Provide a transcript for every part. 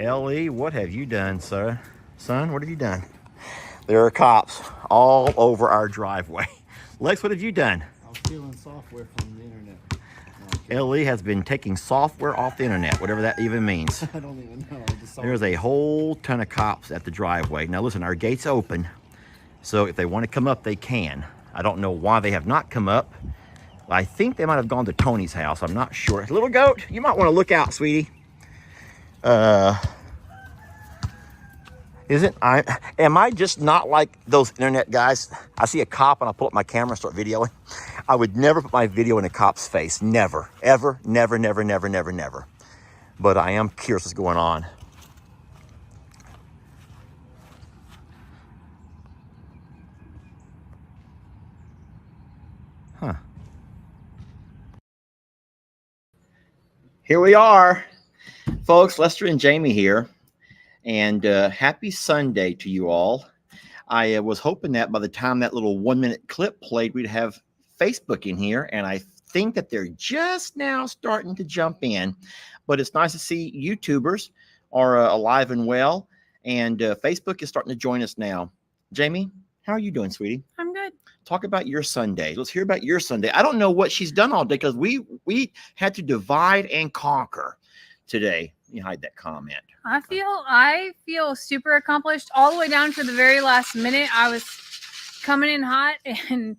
Ellie, what have you done, sir? Son, what have you done? There are cops all over our driveway. Lex, what have you done? I was stealing software from the internet. No, Ellie has been taking software off the internet, whatever that even means. I don't even know. There's a whole ton of cops at the driveway. Now listen, our gate's open, so if they want to come up, they can. I don't know why they have not come up. I think they might have gone to Tony's house. I'm not sure. Little goat, you might want to look out, sweetie. Am I just not like those internet guys? I see a cop and I pull up my camera and start videoing. I would never put my video in a cop's face. Never, ever, never, never, never, never, never. But I am curious what's going on. Huh. Here we are, folks. Lester and Jamie here. And happy Sunday to you all. I was hoping that by the time that little 1-minute clip played, we'd have Facebook in here. And I think that they're just now starting to jump in. But it's nice to see YouTubers are alive and well. And Facebook is starting to join us now. Jamie, how are you doing, sweetie? I'm good. Talk about your Sunday. Let's hear about your Sunday. I don't know what she's done all day because we had to divide and conquer today. You hide that comment. I feel super accomplished all the way down to the very last minute. I was coming in hot and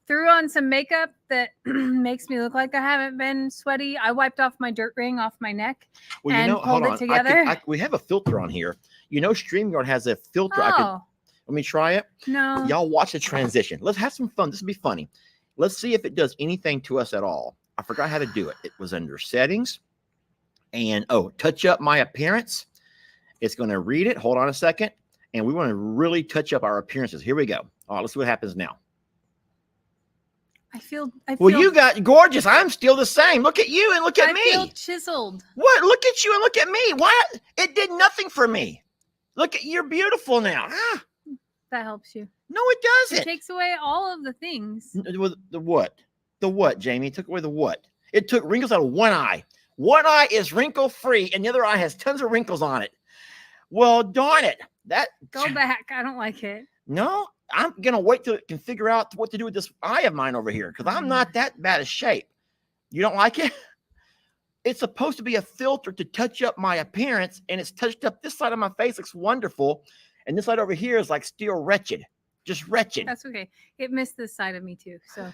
threw on some makeup that makes me look like I haven't been sweaty. I wiped off my dirt ring off my neck and pulled it together. We have a filter on here. You know, StreamYard has a filter. Oh. Let me try it. No. Y'all watch the transition. Let's have some fun. This will be funny. Let's see if it does anything to us at all. I forgot how to do it. It was under settings. And touch up my appearance. It's going to read it. Hold on a second. And we want to really touch up our appearances. Here we go. All right, let's see what happens now. I feel well, you got gorgeous. I'm still the same. Look at you and look at me. I feel chiseled. What? Look at you and look at me. What? It did nothing for me. Look at you're beautiful now. Ah. That helps you. No, it doesn't. It takes away all of the things. The what? The what, Jamie? It took away the what? It took wrinkles out of one eye. One eye is wrinkle free, and the other eye has tons of wrinkles on it. Well, darn it. Go back. I don't like it. No, I'm gonna wait till it can figure out what to do with this eye of mine over here because I'm not that bad a shape. You don't like it? It's supposed to be a filter to touch up my appearance, and it's touched up. This side of my face looks wonderful, and this side over here is like still wretched, just wretched. That's okay. It missed this side of me too. So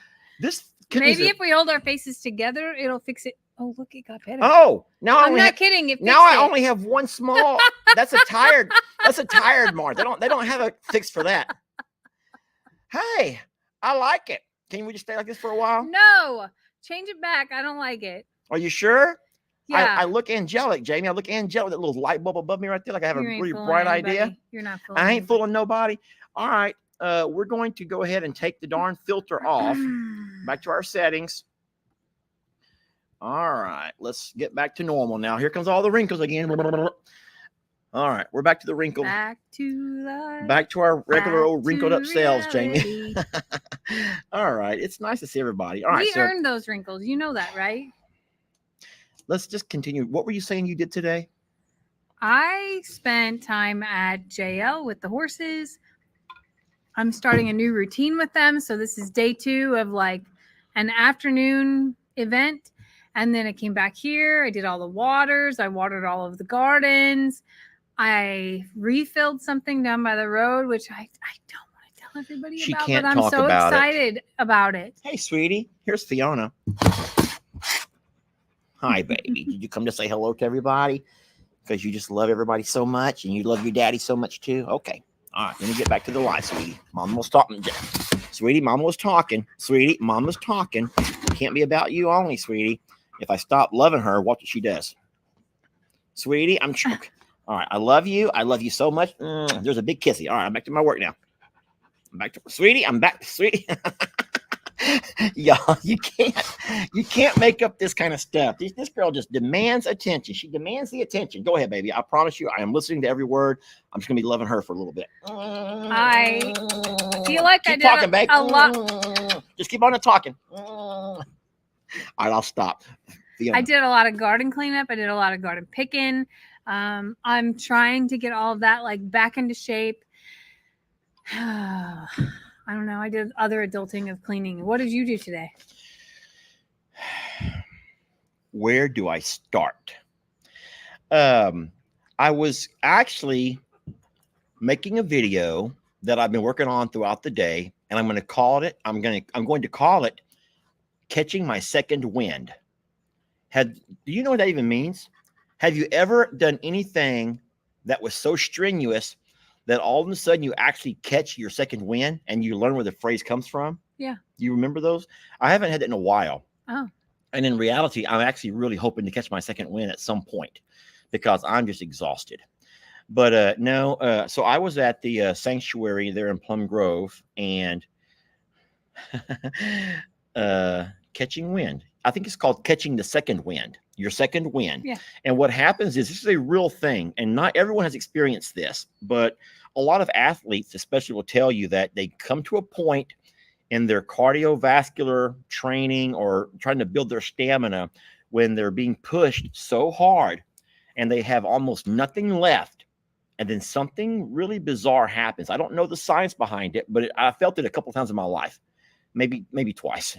maybe if we hold our faces together, it'll fix it. Oh, look, it got better. Oh, now I'm not kidding. I only have one small. That's a tired mark. They don't have a fix for that. Hey, I like it. Can we just stay like this for a while? No, change it back. I don't like it. Are you sure? Yeah. I look angelic, Jamie. I look angelic. That little light bulb above me right there. Like I have a really bright idea. You're not fooling. I ain't fooling nobody. All right. We're going to go ahead and take the darn filter off. Back to our settings. All right, let's get back to normal now. Here comes all the wrinkles again. All right, we're back to the wrinkles. Back to our regular old wrinkled up selves, Jamie. All right, it's nice to see everybody. All right, we earned those wrinkles. You know that, right? Let's just continue. What were you saying you did today? I spent time at JL with the horses. I'm starting a new routine with them. So this is day 2 of like an afternoon event. And then I came back here. I did all the waters. I watered all of the gardens. I refilled something down by the road, which I don't want to tell everybody about. Can't but I'm talk so about excited about it. Hey, sweetie. Here's Fiona. Hi, baby. Did you come to say hello to everybody? Because you just love everybody so much and you love your daddy so much too? Okay. All right. Let me get back to the live, sweetie. Mama was talking. Sweetie, Mama was talking. Sweetie, Mama's talking. It can't be about you only, sweetie. If I stop loving her, watch what she does. Sweetie, I'm choking. All right. I love you. I love you so much. There's a big kissy. All right. I'm back to my work now. Sweetie. I'm back. Sweetie. Y'all, you can't make up this kind of stuff. This girl just demands attention. She demands the attention. Go ahead, baby. I promise you, I am listening to every word. I'm just gonna be loving her for a little bit. I feel like keep I did talking, babe. a lot. Just keep on talking. All right, I'll stop. I did a lot of garden cleanup. I did a lot of garden picking. I'm trying to get all of that like back into shape. I don't know. I did other adulting of cleaning. What did you do today? Where do I start? I was actually making a video that I've been working on throughout the day, and I'm going to call it. I'm going to call it "Catching My Second Wind." Do you know what that even means? Have you ever done anything that was so strenuous that all of a sudden you actually catch your second wind and you learn where the phrase comes from? Yeah. Do you remember those? I haven't had that in a while. Oh. And in reality, I'm actually really hoping to catch my second wind at some point because I'm just exhausted. But no, so I was at the sanctuary there in Plum Grove and catching wind. I think it's called catching the second wind, your second wind. Yeah. And what happens is this is a real thing, and not everyone has experienced this, but a lot of athletes, especially, will tell you that they come to a point in their cardiovascular training or trying to build their stamina when they're being pushed so hard and they have almost nothing left. And then something really bizarre happens. I don't know the science behind it, but I felt it a couple of times in my life. Maybe twice.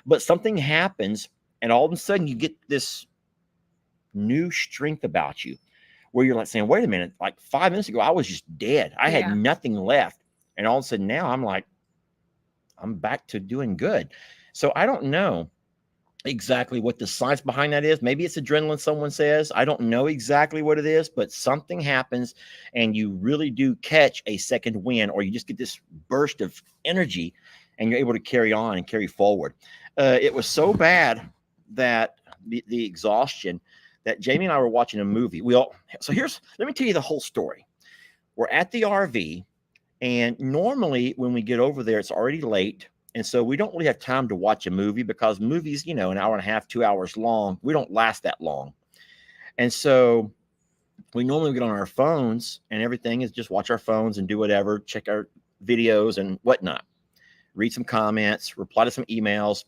But something happens, and all of a sudden you get this new strength about you where you're like saying, wait a minute, like 5 minutes ago, I was just dead. I had nothing left. And all of a sudden now I'm like, I'm back to doing good. So I don't know exactly what the science behind that is. Maybe it's adrenaline, someone says. I don't know exactly what it is, but something happens and you really do catch a second wind, or you just get this burst of energy and you're able to carry on and carry forward. It was so bad that the exhaustion that Jamie and I were watching a movie. Let me tell you the whole story. We're at the RV, and normally when we get over there, it's already late. And so we don't really have time to watch a movie because movies, an hour and a half, 2 hours long, we don't last that long. And so we normally get on our phones and everything is just watch our phones and do whatever, check our videos and whatnot, read some comments, reply to some emails.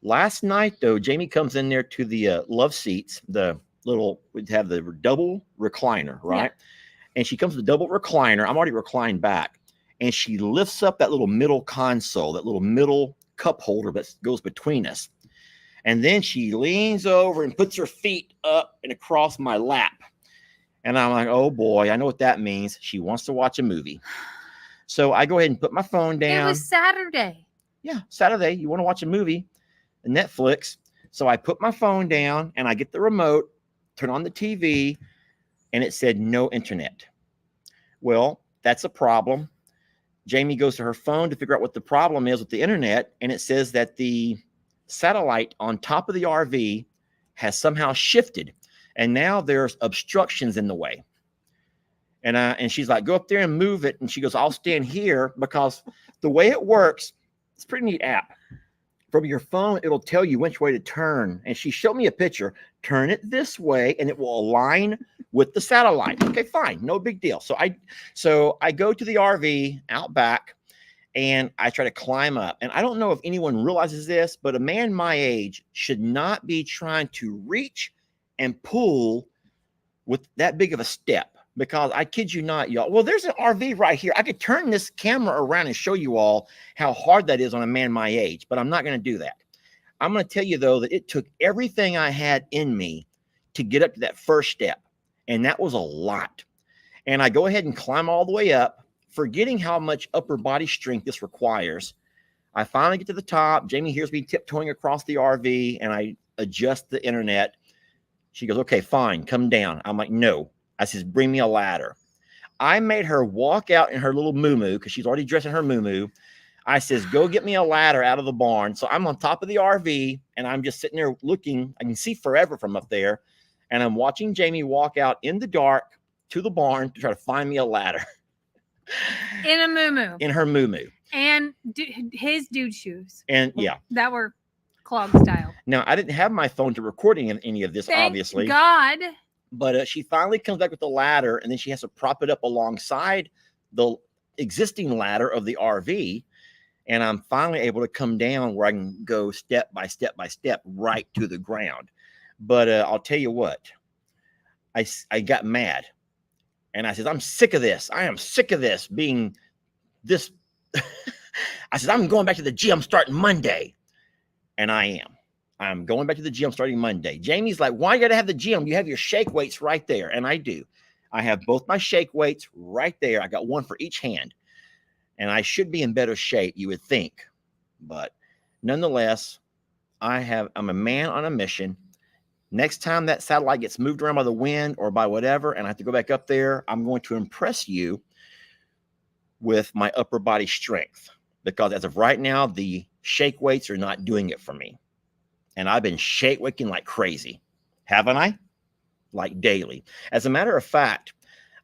Last night, though, Jamie comes in there to the love seats, we'd have the double recliner, right? Yeah. And she comes to the double recliner. I'm already reclined back. And she lifts up that little middle console, that little middle cup holder that goes between us. And then she leans over and puts her feet up and across my lap. And I'm like, oh boy, I know what that means. She wants to watch a movie. So I go ahead and put my phone down. It was Saturday. Yeah, Saturday. You want to watch a movie, Netflix. So I put my phone down and I get the remote, turn on the TV, and it said no internet. Well, that's a problem. Jamie goes to her phone to figure out what the problem is with the internet, and it says that the satellite on top of the RV has somehow shifted, and now there's obstructions in the way. And she's like, go up there and move it. And she goes, I'll stand here, because the way it works, it's a pretty neat app. From your phone, it'll tell you which way to turn. And she showed me a picture. Turn it this way, and it will align with the satellite. Okay, fine, no big deal. So I go to the RV out back, and I try to climb up. And I don't know if anyone realizes this, but a man my age should not be trying to reach and pull with that big of a step. Because I kid you not, y'all. Well, there's an RV right here. I could turn this camera around and show you all how hard that is on a man my age, but I'm not going to do that. I'm going to tell you, though, that it took everything I had in me to get up to that first step, and that was a lot. And I go ahead and climb all the way up, forgetting how much upper body strength this requires. I finally get to the top. Jamie hears me tiptoeing across the RV, and I adjust the internet. She goes, okay, fine, come down. I'm like, no. I says, bring me a ladder. I made her walk out in her little muumuu because she's already dressed in her muumuu. I says, go get me a ladder out of the barn. So I'm on top of the RV, and I'm just sitting there looking. I can see forever from up there. And I'm watching Jamie walk out in the dark to the barn to try to find me a ladder. In a muumuu. In her muumuu. And his dude shoes. And yeah. That were clog style. Now, I didn't have my phone to recording any of this, obviously. God. But she finally comes back with the ladder, and then she has to prop it up alongside the existing ladder of the RV. And I'm finally able to come down where I can go step by step by step right to the ground. But I'll tell you what, I got mad and I said, I'm sick of this. I am sick of this being this. I said, I'm going back to the gym starting Monday. And I am. I'm going back to the gym starting Monday. Jamie's like, why you got to have the gym? You have your shake weights right there. And I do. I have both my shake weights right there. I got one for each hand. And I should be in better shape, you would think. But nonetheless, I'm a man on a mission. Next time that satellite gets moved around by the wind or by whatever, and I have to go back up there, I'm going to impress you with my upper body strength. Because as of right now, the shake weights are not doing it for me. And I've been shake waking like crazy. Haven't I? Like daily. As a matter of fact,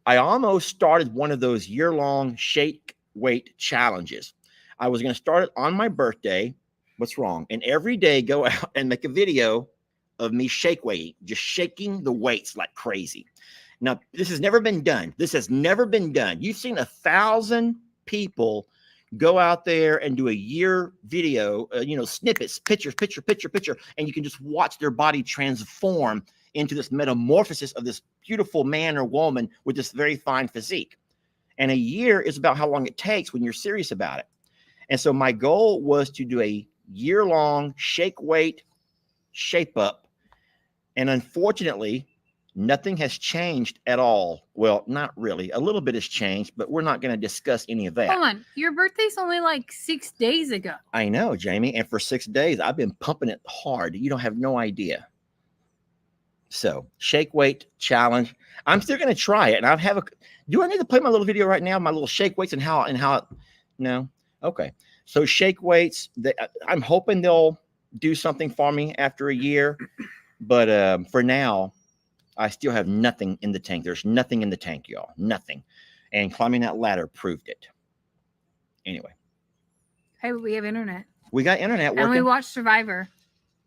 I almost started one of those year-long shake weight challenges. I was going to start it on my birthday. What's wrong? And every day go out and make a video of me shake weighting, just shaking the weights like crazy. Now, this has never been done. This has never been done. You've seen 1,000 people go out there and do a year video, snippets, picture, and you can just watch their body transform into this metamorphosis of this beautiful man or woman with this very fine physique. And a year is about how long it takes when you're serious about it. And so my goal was to do a year-long shake weight shape up. And unfortunately, nothing has changed at all. Well, not really. A little bit has changed, but we're not going to discuss any of that. Hold on. Your birthday's only like 6 days ago. I know, Jamie. And for 6 days, I've been pumping it hard. You don't have no idea. So, shake weight challenge. I'm still going to try it. And do I need to play my little video right now? My little shake weights and how, no? Okay. So, shake weights, I'm hoping they'll do something for me after a year. But for now, I still have nothing in the tank. There's nothing in the tank, y'all. Nothing. And climbing that ladder proved it. Anyway. Hey, we have internet. We got internet working. And we watched Survivor.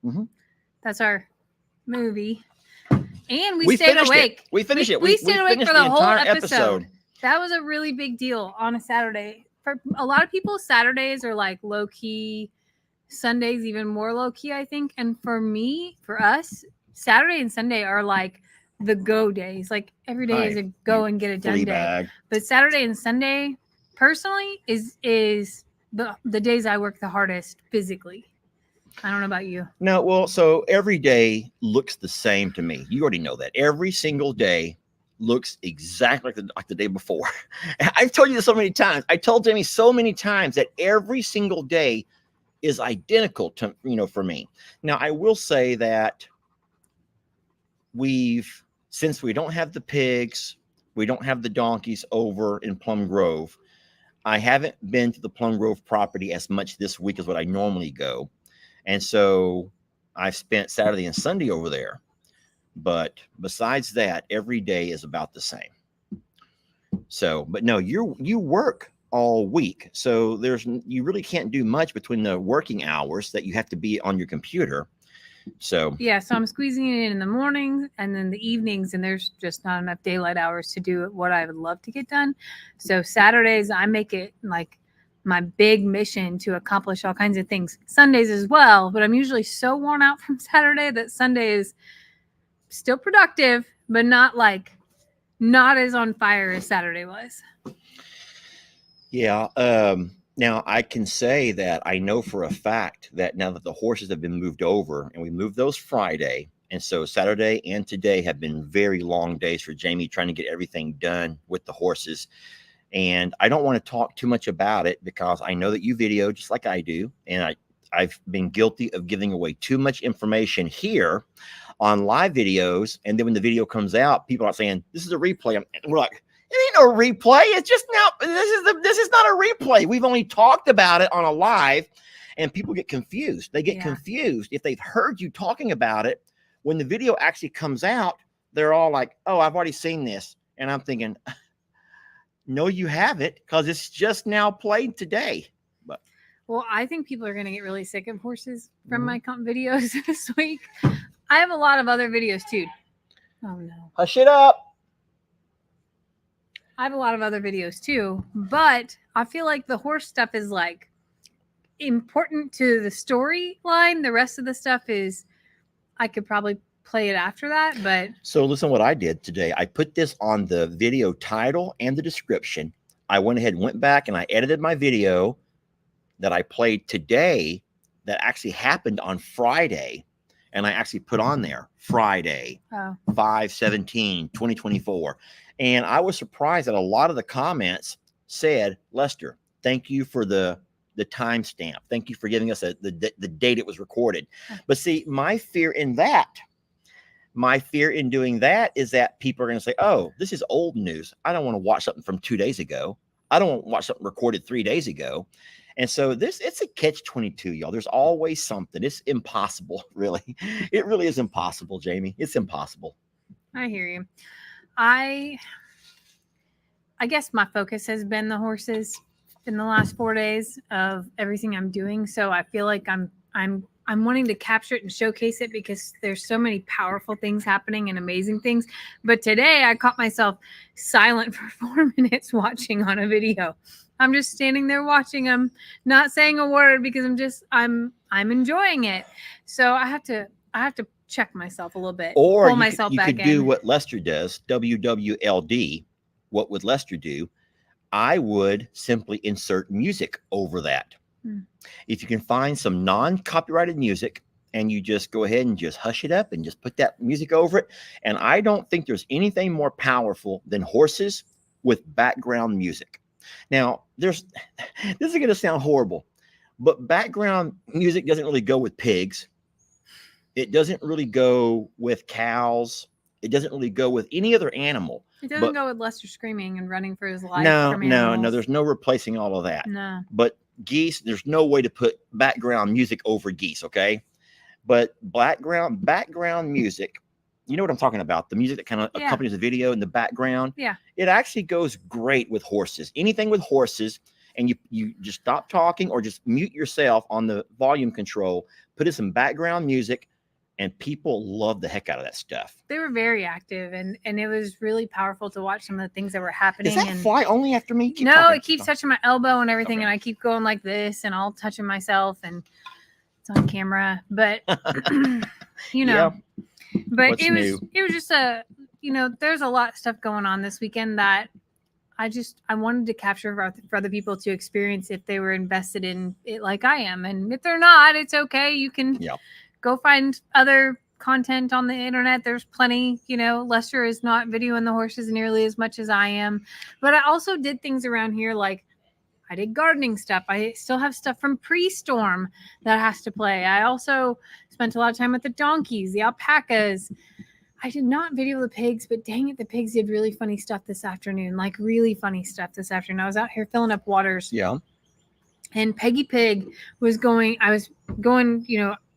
Mm-hmm. That's our movie. And we stayed awake. We finished it. We stayed awake for the whole episode. episode. That was a really big deal on a Saturday. For a lot of people, Saturdays are like low key. Sundays even more low key, I think. And for us, Saturday and Sunday are like the go days. Like every day is a go and get it done day. But Saturday and Sunday, personally, is the days I work the hardest physically. I don't know about you. No, well, so every day looks the same to me. You already know that. Every single day looks exactly like the day before. I've told you this so many times. I told Jamie so many times that every single day is identical to, for me. Now, I will say that since we don't have the pigs, we don't have the donkeys over in Plum Grove, I haven't been to the Plum Grove property as much this week as what I normally go. And so I've spent Saturday and Sunday over there. But besides that, every day is about the same. So, but no, you work all week. So you really can't do much between the working hours that you have to be on your computer. So so I'm squeezing it in the mornings and then the evenings, and there's just not enough daylight hours to do what I would love to get done. So Saturdays, I make it like my big mission to accomplish all kinds of things. Sundays as well, but I'm usually so worn out from Saturday that Sunday is still productive, but not as on fire as Saturday was. Yeah. Now I can say that I know for a fact that now that the horses have been moved over, and we moved those Friday, and so Saturday and today have been very long days for Jamie trying to get everything done with the horses. And I don't want to talk too much about it because I know that you video just like I do. And I've been guilty of giving away too much information here on live videos. And then when the video comes out, people are saying, this is a replay. And we're like, it ain't no replay. It's just now, this is not a replay. We've only talked about it on a live, and people get confused. They get confused if they've heard you talking about it. When the video actually comes out, they're all like, oh, I've already seen this. And I'm thinking, no, you haven't, because it's just now played today. But well, I think people are going to get really sick of horses from my videos this week. I have a lot of other videos too. Oh no. Hush it up. I have a lot of other videos too, but I feel like the horse stuff is like important to the storyline. The rest of the stuff is, I could probably play it after that, but So listen what I did today. I put this on the video title and the description. I went ahead and went back and I edited my video that I played today that actually happened on Friday. And I actually put on there Friday, oh, 5/17/2024. And I was surprised that a lot of the comments said, Lester, thank you for the timestamp. Thank you for giving us the date it was recorded. But see, my fear in doing that is that people are going to say, oh, this is old news. I don't want to watch something from 2 days ago. I don't want to watch something recorded 3 days ago. And so it's a catch-22, y'all. There's always something. It's impossible, really. It really is impossible, Jamie. It's impossible. I hear you. I guess my focus has been the horses in the last 4 days of everything I'm doing. So I feel like I'm wanting to capture it and showcase it because there's so many powerful things happening and amazing things. But today I caught myself silent for 4 minutes watching on a video. I'm just standing there watching them, not saying a word because I'm enjoying it. So I have to check myself a little bit. Or pull myself you back could do in. what Lester does, WWLD. What would Lester do? I would simply insert music over that. If you can find some non-copyrighted music and you just go ahead and just hush it up and just put that music over it. And I don't think there's anything more powerful than horses with background music. Now, this is going to sound horrible, but background music doesn't really go with pigs. It doesn't really go with cows. It doesn't really go with any other animal. It doesn't go with Lester screaming and running for his life. No, from no, animals. there's no replacing all of that. No. But geese, there's no way to put background music over geese, okay? But background music, you know what I'm talking about? The music that kind of accompanies the video in the background. Yeah. It actually goes great with horses. Anything with horses, and you just stop talking or just mute yourself on the volume control, put in some background music, and people love the heck out of that stuff. They were very active, and it was really powerful to watch some of the things that were happening. Does that fly only after me? It keeps touching my elbow and everything, and I keep going like this, and all touching myself, and it's on camera. But you know, but What's it was new? it was just there's a lot of stuff going on this weekend that I wanted to capture for other people to experience if they were invested in it like I am, and if they're not, it's okay. You can go find other content on the internet. There's plenty. Lester is not videoing the horses nearly as much as I am, but I also did things around here like I did gardening stuff. I still have stuff from pre-storm that has to play. I also spent a lot of time with the donkeys, the alpacas. I did not video the pigs, but dang it, the pigs did really funny stuff this afternoon, like really funny stuff this afternoon. I was out here filling up waters. Yeah. And Peggy Pig was going,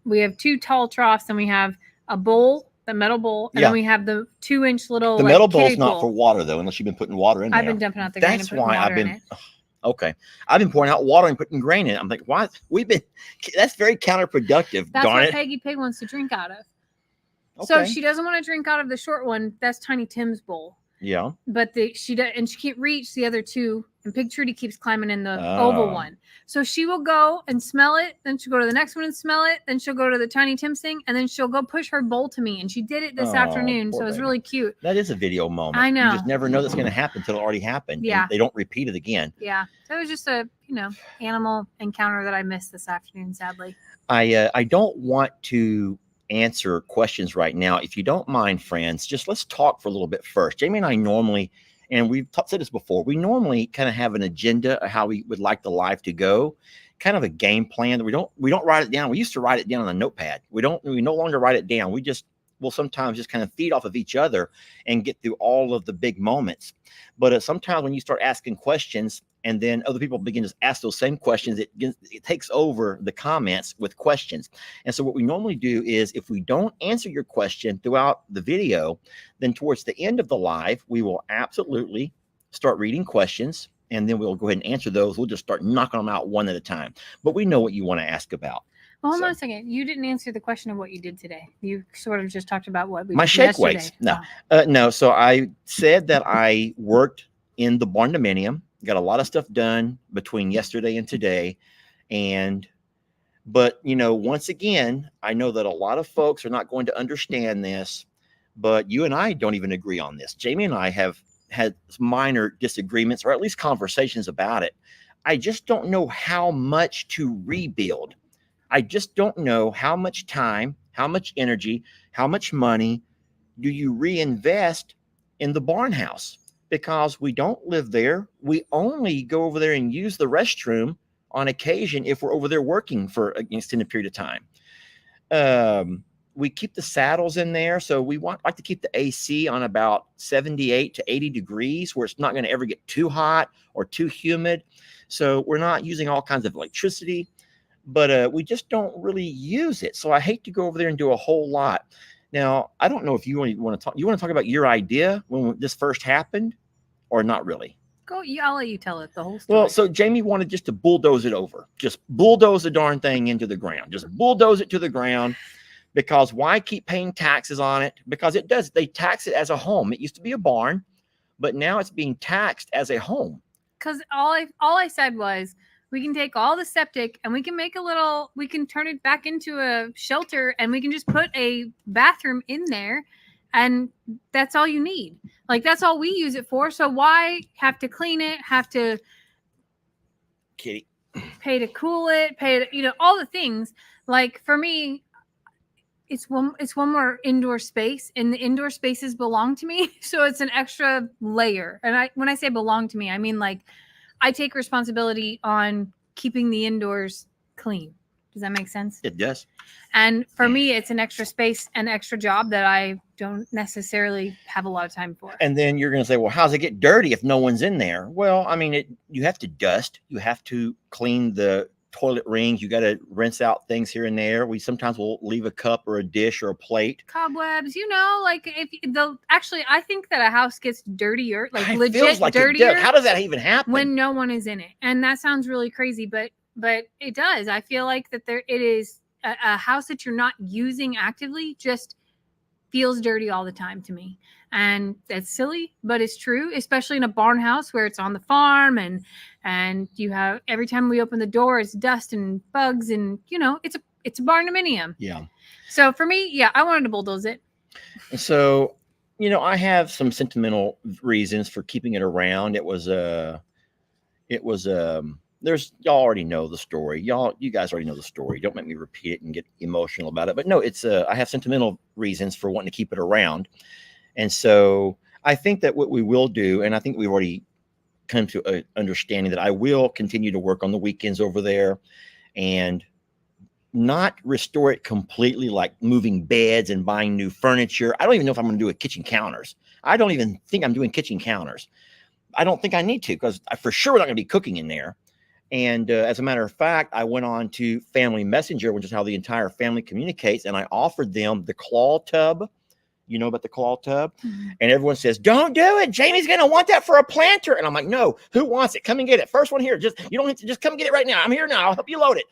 we have 2 tall troughs and we have a bowl, the metal bowl, and then we have the 2-inch little. The metal bowl's not for water though, unless you've been putting water in there. I've been dumping out the grain. That's why I've been. Okay, I've been pouring out water and putting grain in it. I'm like, why? That's very counterproductive. That's darn what it. Peggy Pig wants to drink out of. Okay. So she doesn't want to drink out of the short one. That's Tiny Tim's bowl. Yeah. But she can't reach the other 2. And Pig Trudy keeps climbing in the oval one. So she will go and smell it. Then she'll go to the next one and smell it. Then she'll go to the Tiny Tim's thing. And then she'll go push her bowl to me. And she did it this afternoon. So it was really cute. That is a video moment. I know. You just never know that's going to happen until it already happened. Yeah. And they don't repeat it again. Yeah. So it was just a, animal encounter that I missed this afternoon, sadly. I don't want to answer questions right now. If you don't mind, friends, just let's talk for a little bit first. Jamie and I normally, and we've said this before, we normally kind of have an agenda of how we would like the live to go, kind of a game plan that we don't write it down. We used to write it down on a notepad. We no longer write it down. We'll sometimes just kind of feed off of each other and get through all of the big moments. But sometimes when you start asking questions and then other people begin to ask those same questions, it takes over the comments with questions. And so what we normally do is if we don't answer your question throughout the video, then towards the end of the live, we will absolutely start reading questions and then we'll go ahead and answer those. We'll just start knocking them out one at a time. But we know what you want to ask about. Well, hold on a second. You didn't answer the question of what you did today. You sort of just talked about what we my did shake yesterday. weights. No. So I said that I worked in the barn dominium, got a lot of stuff done between yesterday and today. And But, once again, I know that a lot of folks are not going to understand this, but you and I don't even agree on this. Jamie and I have had minor disagreements, or at least conversations about it. I just don't know how much to rebuild. I just don't know how much time, how much energy, how much money do you reinvest in the barn house? Because we don't live there. We only go over there and use the restroom on occasion if we're over there working for an extended period of time. We keep the saddles in there. So we like to keep the AC on about 78 to 80 degrees where it's not going to ever get too hot or too humid. So we're not using all kinds of electricity, but we just don't really use it. So I hate to go over there and do a whole lot. Now, I don't know if you want to talk. You want to talk about your idea when this first happened, or not really? I'll let you tell it, the whole story. Well, so Jamie wanted just to bulldoze it over. Just bulldoze the darn thing into the ground. Just bulldoze it to the ground. Because why keep paying taxes on it? Because it does. They tax it as a home. It used to be a barn, but now it's being taxed as a home. Because all I said was, we can take all the septic and we can turn it back into a shelter, and we can just put a bathroom in there, and that's all you need. Like, that's all we use it for. So why have to clean it, have to Kitty. pay to cool it, all the things. Like, for me, it's one more indoor space, and the indoor spaces belong to me. So it's an extra layer. And when I say belong to me, I mean, like, I take responsibility on keeping the indoors clean. Does that make sense? It does. And for me, it's an extra space and extra job that I don't necessarily have a lot of time for. And then you're going to say, well, how's it get dirty if no one's in there? Well, I mean, you have to dust. You have to clean the toilet rings. You got to rinse out things here and there. We sometimes will leave a cup or a dish or a plate. Cobwebs, like actually, I think that a house gets dirtier, like It legit feels like dirtier. It does. How does that even happen? When no one is in it? And that sounds really crazy, but it does. I feel like that it is a house that you're not using actively just feels dirty all the time to me. And that's silly, but it's true, especially in a barn house where it's on the farm, and you have, every time we open the door, it's dust and bugs, and it's a barndominium. Yeah. So for me, yeah, I wanted to bulldoze it. So, I have some sentimental reasons for keeping it around. Y'all already know the story. You guys already know the story. Don't make me repeat it and get emotional about it. But no, I have sentimental reasons for wanting to keep it around. And so I think that what we will do, and I think we've already come to an understanding that I will continue to work on the weekends over there and not restore it completely, like moving beds and buying new furniture. I don't even know if I'm going to do kitchen counters. I don't even think I'm doing kitchen counters. I don't think I need to, because for sure we're not going to be cooking in there. And as a matter of fact, I went on to Family Messenger, which is how the entire family communicates, and I offered them the claw tub. You know about the claw tub? Mm-hmm. And everyone says, don't do it. Jamie's going to want that for a planter. And I'm like, no, who wants it? Come and get it. First one here. You don't have to, just come get it right now. I'm here now. I'll help you load it.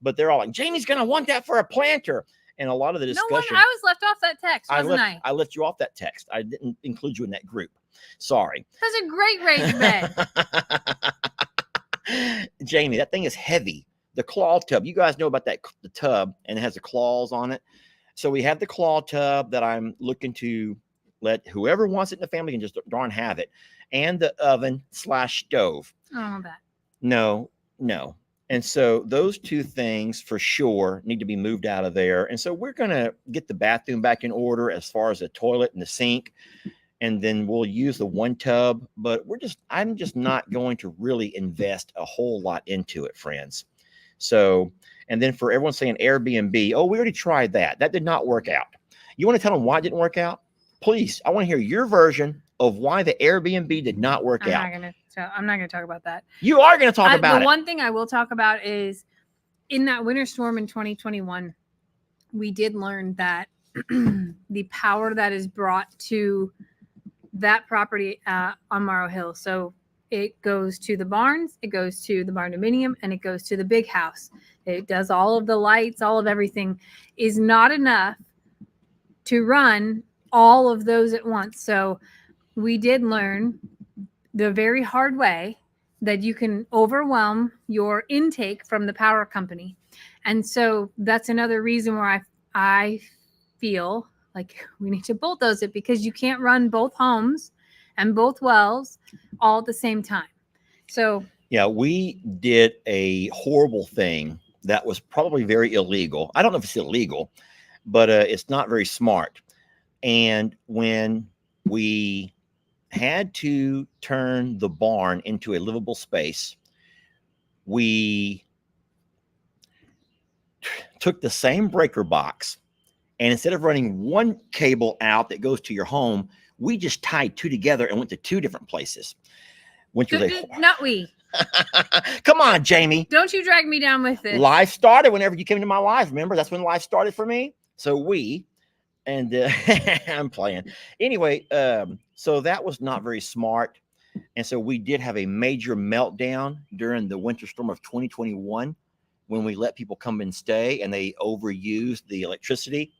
But they're all like, Jamie's going to want that for a planter. And a lot of the discussion. I was left off that text, wasn't I? I left you off that text. I didn't include you in that group. Sorry. That's a great raised bed. Jamie, that thing is heavy. The claw tub. You guys know about the tub, and it has the claws on it. So we have the claw tub that I'm looking to let whoever wants it in the family can just darn have it. And the oven/stove. I don't know that. No. And so those two things for sure need to be moved out of there. And so we're going to get the bathroom back in order as far as the toilet and the sink. And then we'll use the one tub, but I'm just not going to really invest a whole lot into it, friends. So, and then for everyone saying Airbnb, oh, we already tried that. That did not work out. You want to tell them why it didn't work out? Please, I want to hear your version of why the Airbnb did not work out. I'm not going to talk about that. You are going to talk about it. The one thing I will talk about is in that winter storm in 2021, we did learn that the power that is brought to that property on Morrow Hill. So it goes to the barns, it goes to the barndominium, and it goes to the big house. It does all of the lights, all of everything is not enough to run all of those at once. So we did learn the very hard way that you can overwhelm your intake from the power company. And so that's another reason where I feel like we need to bulldoze it, because you can't run both homes and both wells all at the same time. So Yeah, we did a horrible thing that was probably very illegal. I don't know if it's illegal, but it's not very smart. And when we had to turn the barn into a livable space, we took the same breaker box, and instead of running one cable out that goes to your home, we just tied two together and went to two different places. Which was not we. Come on, Jamie. Don't you drag me down with this. Life started whenever you came into my life. Remember, that's when life started for me. So I'm playing anyway. So that was not very smart. And so we did have a major meltdown during the winter storm of 2021 when we let people come and stay and they overused the electricity.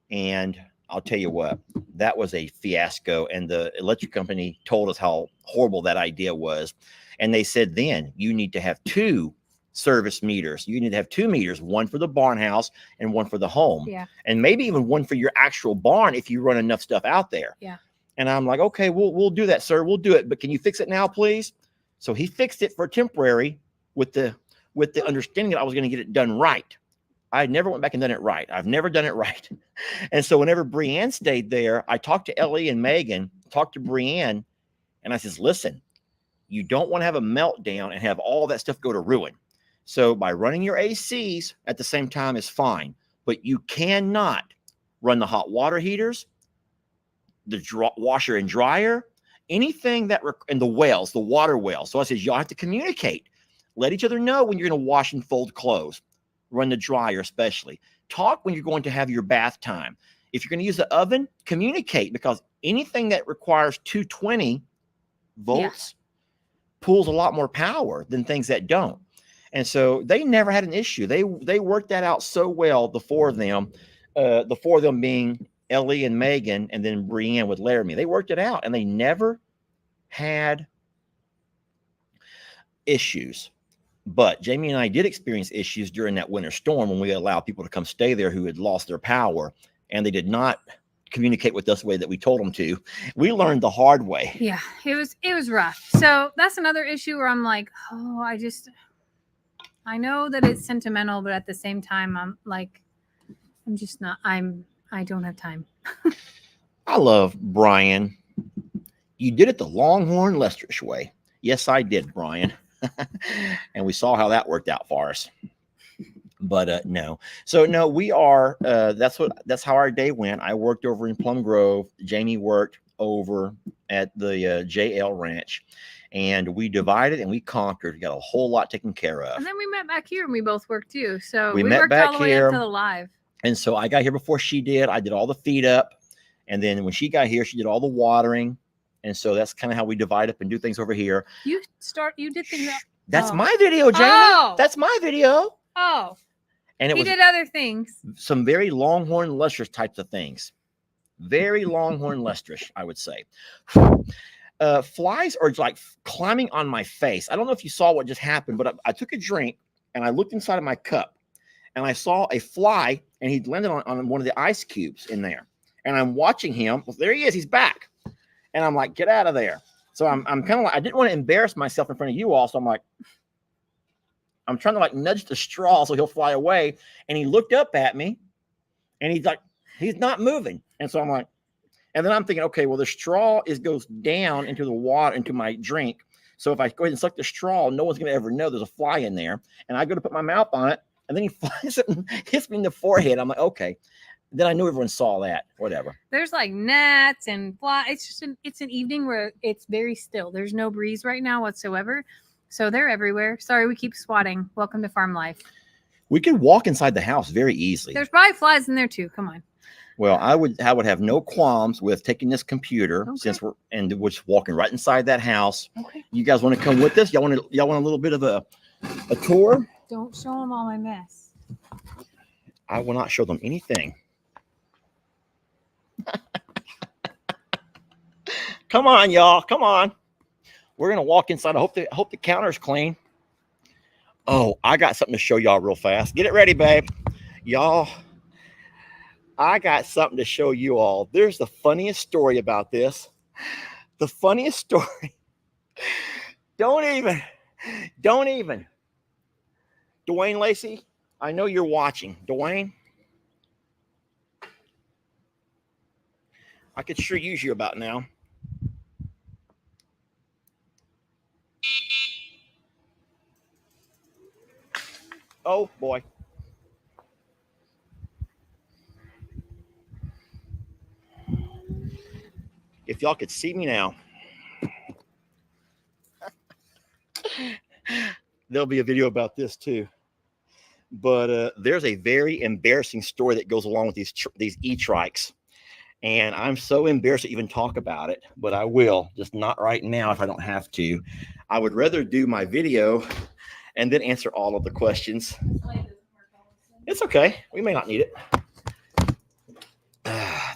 And I'll tell you what, that was a fiasco. And the electric company told us how horrible that idea was. And they said, then you need to have two service meters. You need to have 2 meters, one for the barn house and one for the home. Yeah. And maybe even one for your actual barn if you run enough stuff out there. Yeah. And I'm like, okay, we'll do that, sir. We'll do it. But can you fix it now, please? So he fixed it for temporary with the understanding that I was going to get it done right. I never went back and done it right. I've never done it right. And so whenever Brienne stayed there, I talked to Ellie and Megan, talked to Brienne, and I says, listen, you don't want to have a meltdown and have all that stuff go to ruin. So by running your ACs at the same time is fine, but you cannot run the hot water heaters, the washer and dryer, anything that, and the wells, the water wells. So I says, y'all have to communicate. Let each other know when you're going to wash and fold clothes. Run the dryer especially. Talk when you're going to have your bath time. If you're going to use the oven, communicate, because anything that requires 220 volts pulls a lot more power than things that don't. And so they never had an issue. They worked that out so well, the four of them being Ellie and Megan, and then Brienne with Laramie. They worked it out, and they never had issues. But Jamie and I did experience issues during that winter storm when we allowed people to come stay there who had lost their power, and they did not communicate with us the way that we told them to. We learned the hard way. Yeah, it was rough. So that's another issue where I'm like, oh, I know that it's sentimental, but at the same time, I don't have time. I love Brian. You did it the Longhorn Lestrish way. Yes, I did, Brian. And we saw how that worked out for us. But no. So no, we are that's how our day went. I worked over in Plum Grove. Jamie worked over at the JL Ranch. And we divided and we conquered. We got a whole lot taken care of. And then we met back here and we both worked too. So we we met worked back all the way here. up to the live. And so I got here before she did. I did all the feed up. And then when she got here, she did all the watering. And so that's kind of how we divide up and do things over here. You did things. That's my video, Jamie. Oh. That's my video. Oh. And it He was did other things. some very Longhorn Lestrish types of things. Very Longhorn Lestrish, I would say. Flies are like climbing on my face. I don't know if you saw what just happened, but I took a drink and I looked inside of my cup and I saw a fly and he'd landed on one of the ice cubes in there. And I'm watching him. Well, there he is. He's back. And I'm like, get out of there. So I'm kind of like, I didn't want to embarrass myself in front of you all. So I'm like, I'm trying to like nudge the straw so he'll fly away. And he looked up at me and he's like, he's not moving. And so I'm like, and then I'm thinking, okay, well, the straw goes down into the water, into my drink. So if I go ahead and suck the straw, no one's going to ever know there's a fly in there. And I go to put my mouth on it, and then he flies it and hits me in the forehead. I'm like, okay. Then I knew everyone saw that. Whatever. There's like gnats and fly. It's just it's an evening where it's very still. There's no breeze right now whatsoever. So they're everywhere. Sorry, we keep swatting. Welcome to farm life. We could walk inside the house very easily. There's probably flies in there too. Come on. Well, I would have no qualms with taking this computer since we're just walking right inside that house. Okay. You guys want to come with us? Y'all want a little bit of a tour? Don't show them all my mess. I will not show them anything. Come on, y'all. Come on. We're gonna walk inside. I hope the counter's clean. Oh, I got something to show y'all real fast. Get it ready, babe. Y'all, I got something to show you all. There's the funniest story about this. The funniest story. Don't even. Dwayne Lacey, I know you're watching. Dwayne, I could sure use you about now. Oh, boy. If y'all could see me now, there'll be a video about this too. But there's a very embarrassing story that goes along with these e-trikes. And I'm so embarrassed to even talk about it, but I will, just not right now if I don't have to. I would rather do my video and then answer all of the questions. It's okay. We may not need it.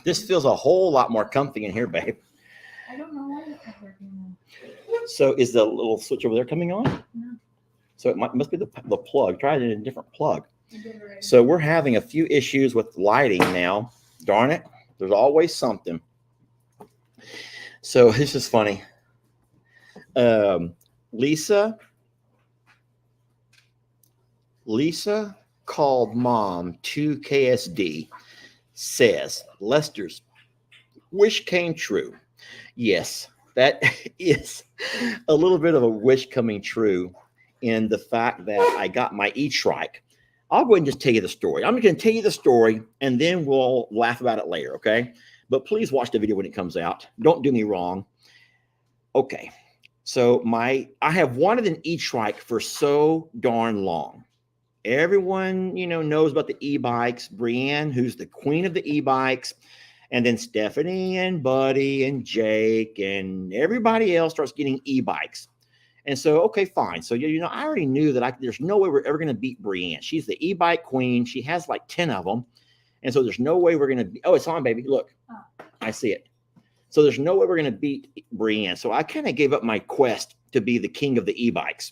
This feels a whole lot more comfy in here, babe. I don't know why it's not working. So is the little switch over there coming on? No. So it must be the plug. Try it in a different plug. So we're having a few issues with lighting now. Darn it. There's always something. So this is funny. Lisa called mom to KSD, says Lester's wish came true. Yes, that is a little bit of a wish coming true in the fact that I got my e-trike. I'll go ahead and just tell you the story. I'm going to tell you the story and then we'll laugh about it later, okay? But please watch the video when it comes out. Don't do me wrong. Okay, so I have wanted an e-trike for so darn long. Everyone, knows about the e-bikes. Brienne, who's the queen of the e-bikes, and then Stephanie and Buddy and Jake and everybody else starts getting e-bikes. And so, okay, fine. So, I already knew that there's no way we're ever going to beat Brienne. She's the e-bike queen. She has like 10 of them. And so there's no way we're going to be. Oh, it's on, baby. Look, I see it. So there's no way we're going to beat Brienne. So I kind of gave up my quest to be the king of the e-bikes.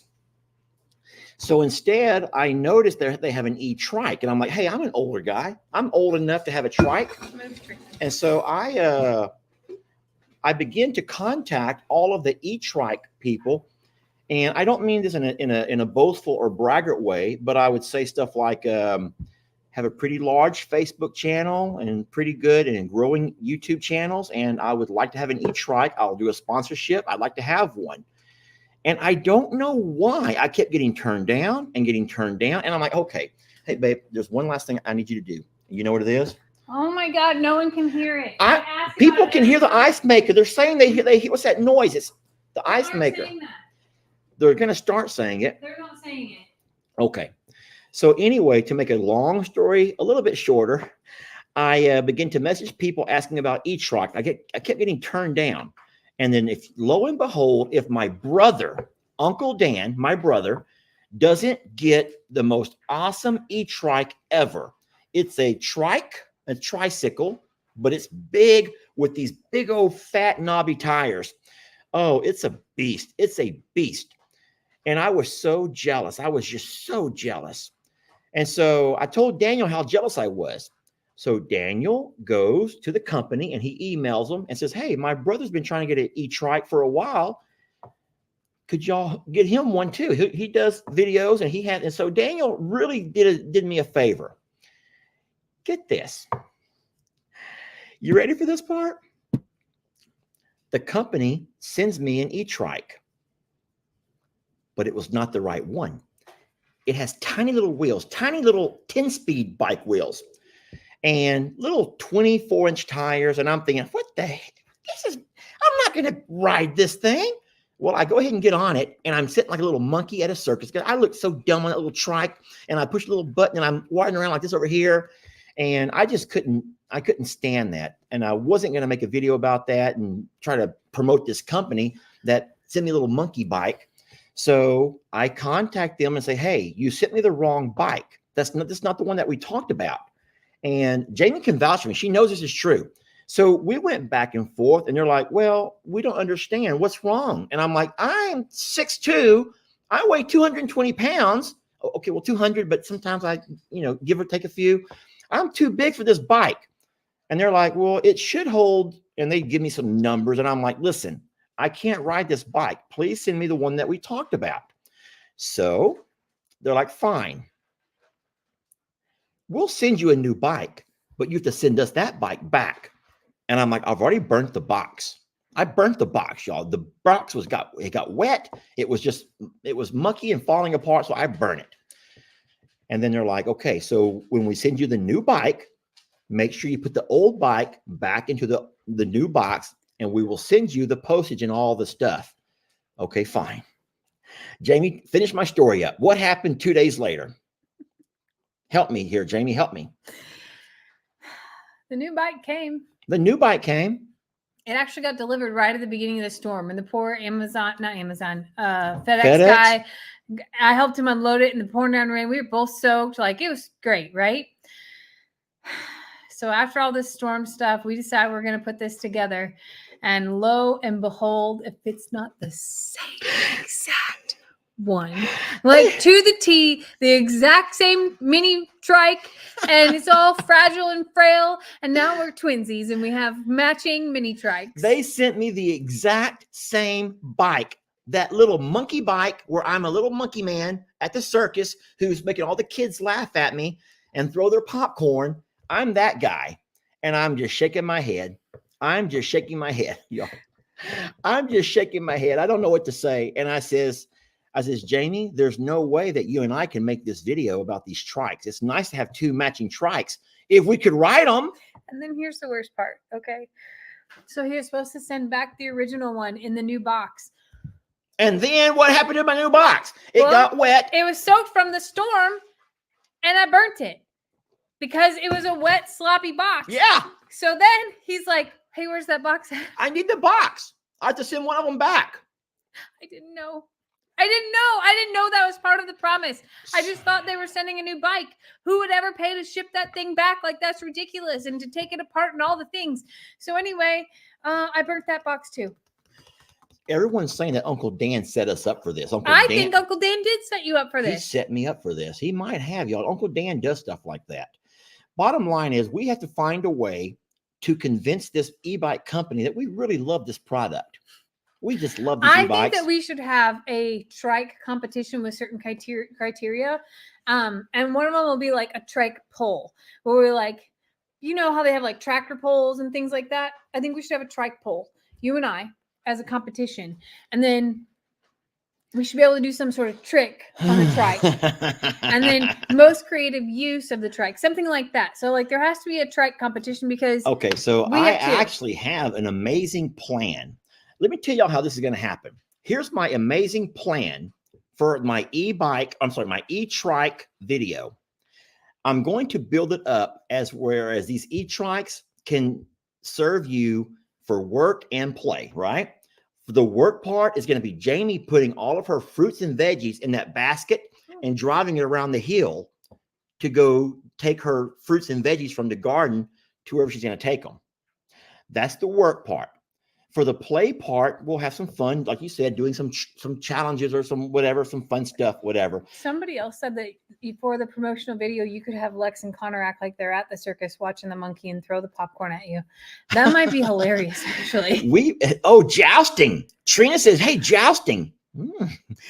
So instead, I noticed that they have an e-trike. And I'm like, hey, I'm an older guy. I'm old enough to have a trike. And so I begin to contact all of the e-trike people. And I don't mean this in a boastful or braggart way, but I would say stuff like have a pretty large Facebook channel and pretty good and growing YouTube channels. And I would like to have an e-trike. I'll do a sponsorship. I'd like to have one. And I don't know why I kept getting turned down. And I'm like, okay, hey, babe, there's one last thing I need you to do. You know what it is? Oh my God, no one can hear it. People can hear the ice maker. They're saying they hear, what's that noise? It's the ice maker. They're going to start saying it. They're not saying it. Okay. So anyway, to make a long story a little bit shorter, I begin to message people asking about e-trike. I kept getting turned down. And then lo and behold, if my brother, Uncle Dan, my brother, doesn't get the most awesome e-trike ever. It's a tricycle, but it's big with these big old fat knobby tires. Oh, it's a beast. It's a beast. And I was so jealous. I was just so jealous. And so I told Daniel how jealous I was. So Daniel goes to the company and he emails them and says, hey, my brother's been trying to get an e-trike for a while. Could y'all get him one too? He does videos and so Daniel really did me a favor. Get this. You ready for this part? The company sends me an e-trike, but it was not the right one. It has tiny little wheels, tiny little 10-speed bike wheels, and little 24-inch tires. And I'm thinking, what the heck? I'm not going to ride this thing. Well, I go ahead and get on it, and I'm sitting like a little monkey at a circus because I look so dumb on that little trike, and I push a little button, and I'm riding around like this over here, and I just couldn't stand that. And I wasn't going to make a video about that and try to promote this company that sent me a little monkey bike. So I contact them and say, hey, you sent me the wrong bike. This is not the one that we talked about. And Jamie can vouch for me. She knows this is true. So we went back and forth, and they're like, well, we don't understand. What's wrong? And I'm like, I'm 6'2". I weigh 220 pounds. Okay, well, 200, but sometimes I, give or take a few. I'm too big for this bike. And they're like, well, it should hold. And they give me some numbers. And I'm like, listen, I can't ride this bike. Please send me the one that we talked about. So they're like, fine. We'll send you a new bike, but you have to send us that bike back. And I'm like, I've already burnt the box. I burnt the box, y'all. The box it got wet. It was mucky and falling apart. So I burn it. And then they're like, okay, so when we send you the new bike, make sure you put the old bike back into the new box, and we will send you the postage and all the stuff. Okay, fine. Jamie, finish my story up. What happened 2 days later? Help me here, Jamie. Help me. The new bike came. The new bike came. It actually got delivered right at the beginning of the storm, and the poor FedEx FedEx? guy, I helped him unload it in the pouring down rain. We were both soaked. Like, it was great, right? So after all this storm stuff, we decided we're going to put this together. And lo and behold, if it's not the same exact one, like to the T, the exact same mini trike, and it's all fragile and frail. And now we're twinsies and we have matching mini trikes. They sent me the exact same bike, that little monkey bike where I'm a little monkey man at the circus who's making all the kids laugh at me and throw their popcorn. I'm that guy. And I'm just shaking my head. I'm just shaking my head, y'all. I'm just shaking my head. I don't know what to say. And I says, Jamie, there's no way that you and I can make this video about these trikes. It's nice to have two matching trikes if we could ride them. And then here's the worst part. Okay. So he was supposed to send back the original one in the new box. And then what happened to my new box? It got wet. It was soaked from the storm and I burnt it because it was a wet, sloppy box. Yeah. So then he's like, hey, where's that box at? I need the box. I have to send one of them back. I didn't know. I didn't know that was part of the promise. I just thought they were sending a new bike. Who would ever pay to ship that thing back? Like, that's ridiculous. And to take it apart and all the things. So anyway, I burnt that box too. Everyone's saying that Uncle Dan set us up for this. I think Uncle Dan did set you up for He this. set me up for this. He might have, y'all. Uncle Dan does stuff like that. Bottom line is we have to find a way to convince this e-bike company that we really love this product. We just love these e-bikes. I think that we should have a trike competition with certain criteria. And one of them will be like a trike poll where we're like, you know how they have like tractor polls and things like that? I think we should have a trike poll, you and I, as a competition. And then we should be able to do some sort of trick on the trike. And then most creative use of the trike, something like that. So like there has to be a trike competition because okay, so I actually have an amazing plan. Let me tell y'all how this is going to happen. Here's my amazing plan for my my e-trike video. I'm going to build it up whereas these e-trikes can serve you for work and play, right? The work part is going to be Jamie putting all of her fruits and veggies in that basket and driving it around the hill to go take her fruits and veggies from the garden to wherever she's going to take them. That's the work part. For the play part, we'll have some fun, like you said, doing some challenges or some fun stuff, whatever. Somebody else said that before the promotional video, you could have Lex and Connor act like they're at the circus watching the monkey and throw the popcorn at you. That might be hilarious, actually. Jousting. Trina says, hey, jousting.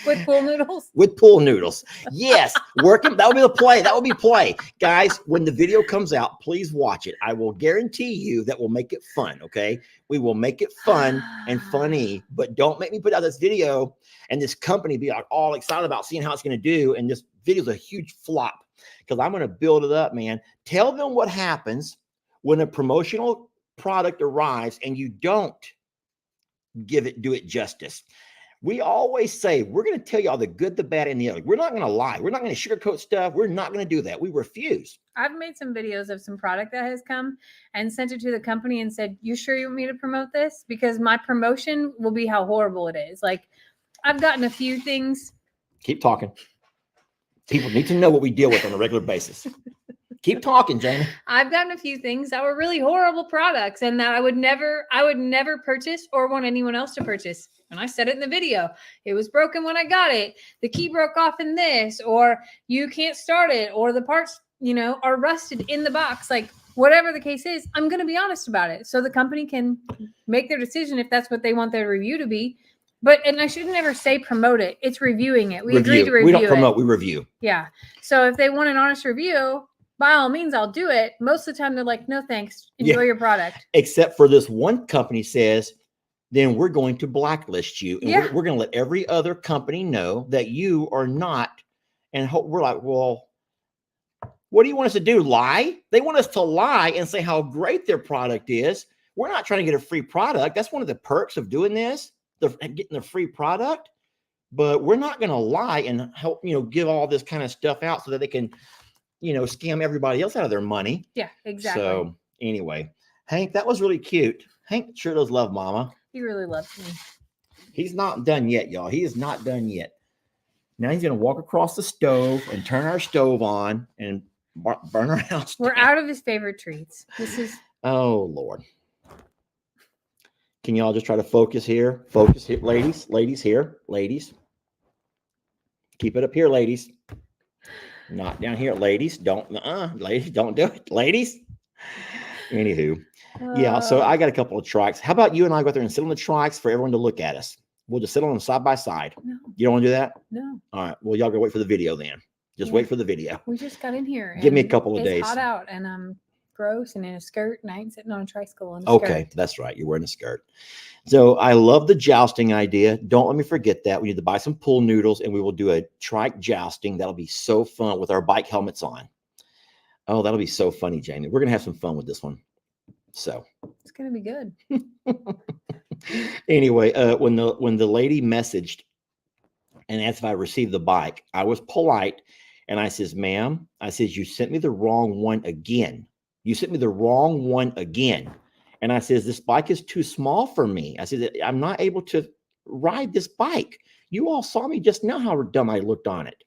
With pool noodles? With pool noodles. Yes. Working. That will be the play. That will be play. Guys, when the video comes out, please watch it. I will guarantee you that we'll make it fun. Okay. We will make it fun and funny, but don't make me put out this video and this company be like all excited about seeing how it's going to do. And this video is a huge flop because I'm going to build it up, man. Tell them what happens when a promotional product arrives and you don't do it justice. We always say, we're going to tell y'all the good, the bad, and the ugly. We're not going to lie. We're not going to sugarcoat stuff. We're not going to do that. We refuse. I've made some videos of some product that has come and sent it to the company and said, you sure you want me to promote this? Because my promotion will be how horrible it is. Like, I've gotten a few things. Keep talking. People need to know what we deal with on a regular basis. Keep talking, Jamie. I've gotten a few things that were really horrible products and that I would never purchase or want anyone else to purchase. And I said it in the video. It was broken when I got it. The key broke off in this, or you can't start it, or the parts, are rusted in the box. Like whatever the case is, I'm going to be honest about it. So the company can make their decision if that's what they want their review to be. And I should never say promote it. It's reviewing it. We agreed to review it. We don't promote, we review. Yeah. So if they want an honest review, by all means, I'll do it. Most of the time, they're like, no, thanks. Enjoy your product. Except for this one company says, then we're going to blacklist you. And we're going to let every other company know that you are not. And we're like, well, what do you want us to do? Lie? They want us to lie and say how great their product is. We're not trying to get a free product. That's one of the perks of doing this, getting the free product. But we're not going to lie and help, give all this kind of stuff out so that they can, scam everybody else out of their money. Yeah, exactly. So anyway, Hank, that was really cute. Hank sure does love Mama. He really loves me. He's not done yet, y'all. He is not done yet. Now he's going to walk across the stove and turn our stove on and burn our house down. We're out of his favorite treats. This is. Oh, Lord. Can y'all just try to focus here? Focus here, ladies. Ladies here. Ladies. Keep it up here, ladies. Not down here, ladies. Ladies, don't do it. Ladies. Anywho. Yeah, so I got a couple of trikes. How about you and I go out there and sit on the trikes for everyone to look at us? We'll just sit on them side by side. No. You don't want to do that? No. All right. Well, y'all go wait for the video then. Just wait for the video. We just got in here. Give me a couple of days. It's hot out and I'm gross and in a skirt and I ain't sitting on a tricycle in a Okay, skirt. that's right. You're wearing a skirt. So I love the jousting idea. Don't let me forget that. We need to buy some pool noodles and we will do a trike jousting. That'll be so fun with our bike helmets on. Oh, that'll be so funny, Jamie. We're going to have some fun with this one. So it's going to be good. Anyway, when the lady messaged and asked if I received the bike, I was polite and I says, ma'am, I says, you sent me the wrong one again. You sent me the wrong one again. And I says, this bike is too small for me. I said, I'm not able to ride this bike. You all saw me just now, how dumb I looked on it.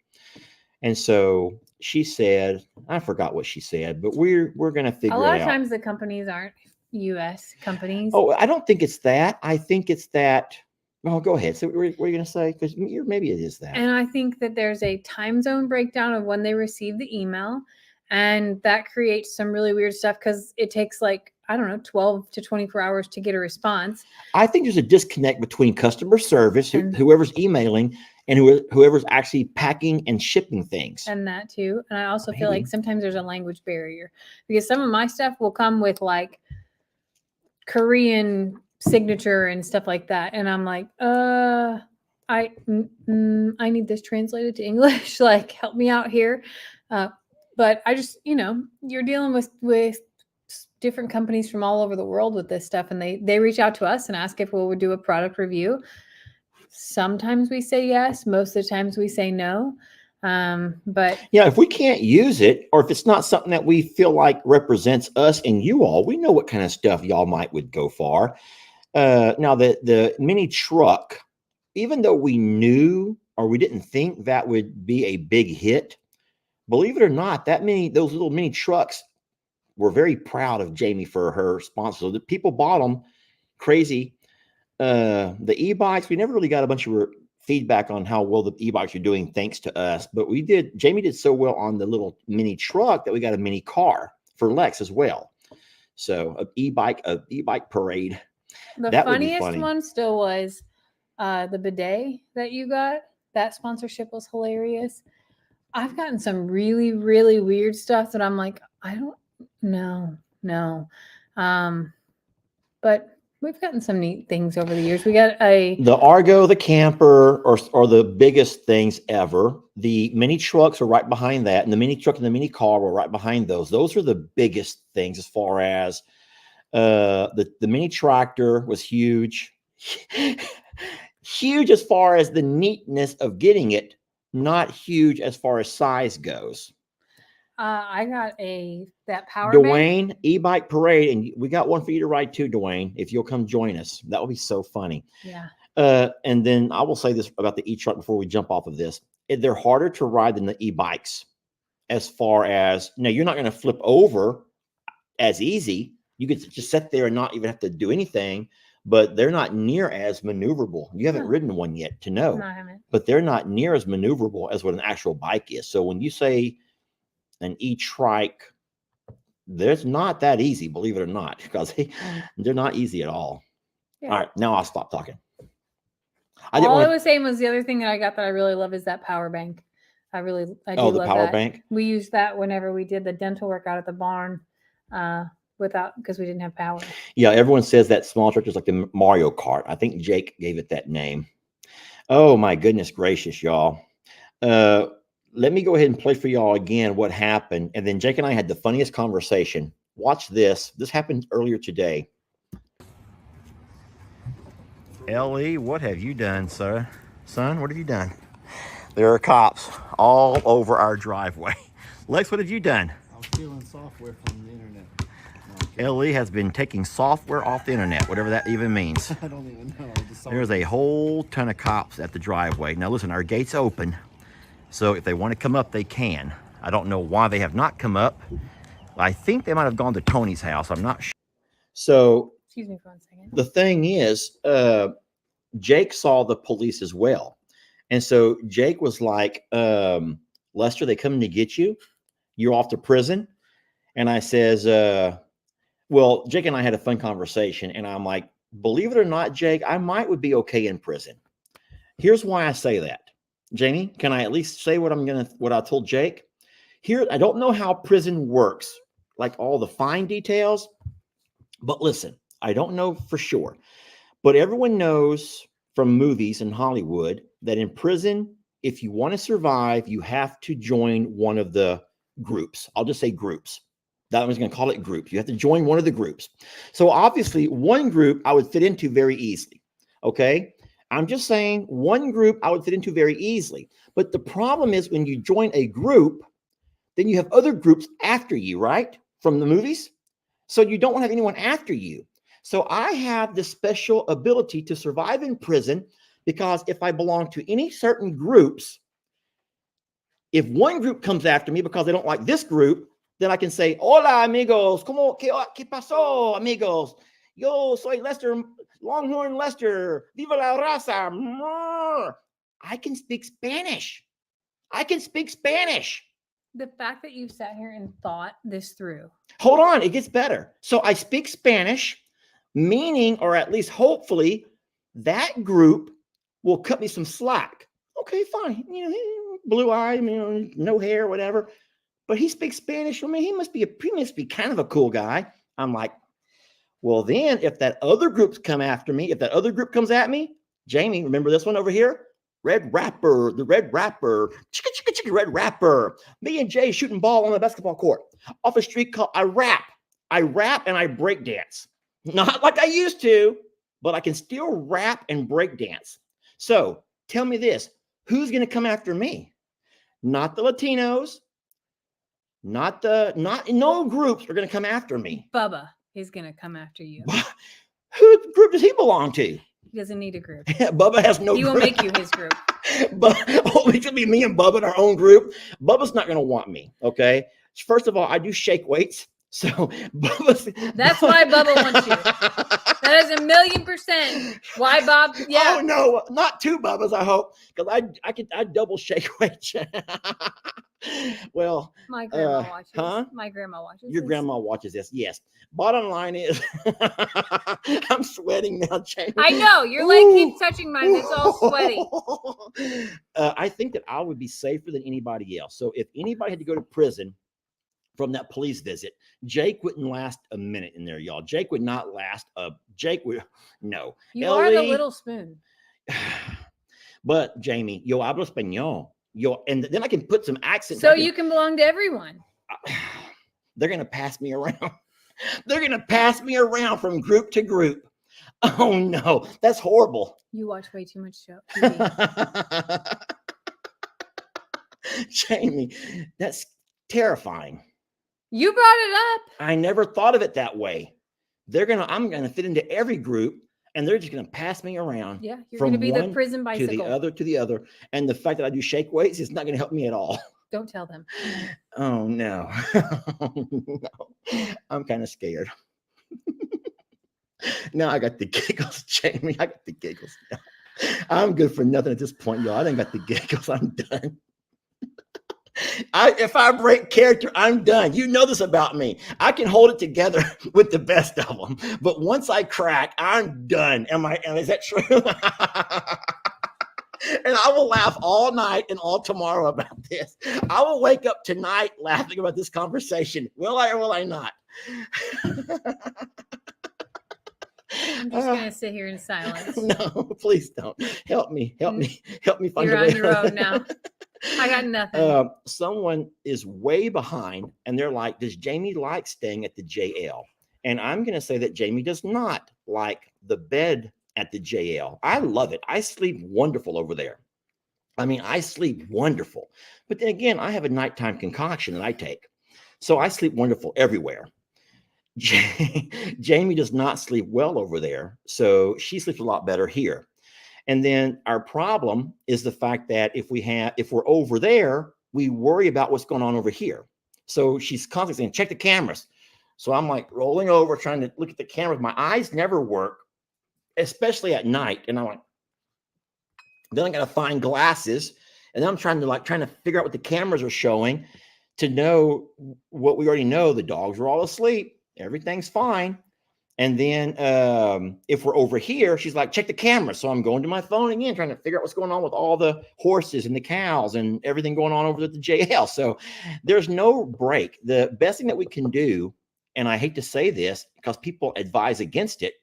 And so she said, I forgot what she said, but we're going to figure it out. A lot of times the companies aren't U.S. companies. Oh, I don't think it's that. I think it's that. Oh, go ahead. So what are you going to say? Because maybe it is that. And I think that there's a time zone breakdown of when they receive the email. And that creates some really weird stuff because it takes 12 to 24 hours to get a response. I think there's a disconnect between customer service, whoever's emailing, and whoever's actually packing and shipping things. And that too. And I also feel like sometimes there's a language barrier because some of my stuff will come with Korean signature and stuff like that. And I'm like, I need this translated to English. Help me out here. But I just, you're dealing with different companies from all over the world with this stuff. And they reach out to us and ask if we would do a product review. Sometimes we say yes. Most of the times we say no. But yeah, if we can't use it, or if it's not something that we feel like represents us and you all, we know what kind of stuff y'all would go for. Now the mini truck, even though we knew or we didn't think that would be a big hit, believe it or not, those little mini trucks were very proud of Jamie for her sponsor. So the people bought them crazy. The e-bikes, we never really got a bunch of feedback on how well the e-bikes are doing thanks to us, but Jamie did so well on the little mini truck that we got a mini car for Lex as well. So a e-bike parade. The funniest one still was the bidet that you got. That sponsorship was hilarious. I've gotten some really, really weird stuff that I'm like, I don't know. But we've gotten some neat things over the years. We got the Argo, the camper, or the biggest things ever. The mini trucks are right behind that, and the mini truck and the mini car were right behind those. Those are the biggest things as far as the mini tractor was huge. Huge as far as the neatness of getting it, not huge as far as size goes. I got that power Dwayne bank. E-bike parade, and we got one for you to ride too, Dwayne. If you'll come join us, that would be so funny. Yeah. And then I will say this about the e-truck before we jump off of this: they're harder to ride than the e-bikes. as far as now, you're not going to flip over as easy. You could just sit there and not even have to do anything, but they're not near as maneuverable. You haven't No. ridden one yet to know, No, I haven't. but they're not near as maneuverable as what an actual bike is. So when you say an e-trike, there's not that easy, believe it or not, because they're not easy at all. Yeah. All right, now I'll stop talking. All I wanna- was saying was the other thing that I got that I really love is that power bank. I do the love power that. bank. We used that whenever we did the dental work out at the barn, because we didn't have power. Yeah, everyone says that small tractor is like the Mario Kart. I think Jake gave it that name. Oh my goodness gracious, y'all. Let me go ahead and play for y'all again what happened. And then Jake and I had the funniest conversation. Watch this. This happened earlier today. Ellie, what have you done, sir? Son, what have you done? There are cops all over our driveway. Lex, what have you done? I was stealing software from the internet. No, I'm kidding. Ellie has been taking software off the internet, whatever that even means. I don't even know. I just saw There's it. a whole ton of cops at the driveway. Now listen, our gate's open, so if they want to come up, they can. I don't know why they have not come up. I think they might have gone to Tony's house. I'm not sure. So Excuse me for 1 second. the thing is, Jake saw the police as well. And so Jake was like, Lester, they coming to get you. You're off to prison. And I says, well, Jake and I had a fun conversation. And I'm like, believe it or not, Jake, I would be okay in prison. Here's why I say that. Jamie, can I at least say what I told Jake? Here, I don't know how prison works, like all the fine details, but listen, I don't know for sure. But everyone knows from movies in Hollywood that in prison, if you want to survive, you have to join one of the groups. I'll just say groups. That one's going to call it groups. You have to join one of the groups. So obviously, one group I would fit into very easily. Okay. I'm just saying one group I would fit into very easily. But the problem is when you join a group, then you have other groups after you, right? From the movies. So you don't want to have anyone after you. So I have this special ability to survive in prison because if I belong to any certain groups, if one group comes after me because they don't like this group, then I can say, hola, amigos, ¿qué pasó, amigos? Yo soy Lester, Longhorn Lester, viva la raza. I can speak Spanish. I can speak Spanish. The fact that you've sat here and thought this through. Hold on, it gets better. So I speak Spanish, meaning, or at least hopefully, that group will cut me some slack. Okay, fine. You know, blue eye, you know, no hair, whatever. But he speaks Spanish. I mean, he must be kind of a cool guy. I'm like, well, then if that other group's come after me, if that other group comes at me, Jamie, remember this one over here? Red Rapper, the Red Rapper, chicka, Red Rapper. Me and Jay shooting ball on the basketball court. Off a street called I rap and I break dance. Not like I used to, but I can still rap and break dance. So tell me this, who's going to come after me? Not the Latinos, no groups are going to come after me. Bubba is going to come after you. Who group does he belong to? He doesn't need a group. Bubba has no He group. will make you his group. But it's gonna be me and Bubba in our own group. Bubba's not gonna want me. Okay. First of all, I do shake weights. So That's why Bubba wants you. That is 1,000,000% why Bob. Yeah. Oh no, not two Bubbas, I hope. Because I double shake weights. Well, My grandma watches. huh? My grandma watches. your this. grandma watches this. Yes. Bottom line is I'm sweating now, Jamie. I know. Your leg keeps touching mine. It's all sweaty. I think that I would be safer than anybody else. So if anybody had to go to prison from that police visit, Jake wouldn't last a minute in there, y'all. Jake would not last Jake would no. You are the Ellie- little spoon. But Jamie, yo hablo español. Yo, and then I can put some accent. So you can belong to everyone. They're gonna pass me around. They're gonna pass me around from group to group. Oh no, that's horrible. You watch way too much show. TV. Jamie, that's terrifying. You brought it up. I never thought of it that way. I'm gonna fit into every group, and they're just gonna pass me around Yeah, you're From going to be the one prison to bicycle. the other. And the fact that I do shake weights is not gonna help me at all. Don't tell them. Oh no. No. I'm kind of scared. Now I got the giggles, Jamie. I got the giggles. Now. I'm good for nothing at this point, y'all. I didn't got the giggles. I'm done. If I break character, I'm done. You know this about me. I can hold it together with the best of them, but once I crack, I'm done. Is that true? And I will laugh all night and all tomorrow about this. I will wake up tonight laughing about this conversation. Will I or will I not? I'm just gonna sit here in silence. No, please don't. Help me. Help me. Help me find You're a way. on your own now. I got nothing. Someone is way behind and they're like, does Jamie like staying at the JL? And I'm going to say that Jamie does not like the bed at the JL. I love it. I sleep wonderful over there. I mean, I sleep wonderful. But then again, I have a nighttime concoction that I take. So I sleep wonderful everywhere. Jamie does not sleep well over there. So she sleeps a lot better here. And then our problem is the fact that if we're over there, we worry about what's going on over here. So she's constantly saying, check the cameras. So I'm like rolling over, trying to look at the cameras. My eyes never work, especially at night. And I'm like, then I got to find glasses. And then I'm trying to figure out what the cameras are showing to know what we already know. The dogs are all asleep. Everything's fine. And then if we're over here, she's like, check the camera. So I'm going to my phone again, trying to figure out what's going on with all the horses and the cows and everything going on over at the JL. So there's no break. The best thing that we can do, and I hate to say this because people advise against it,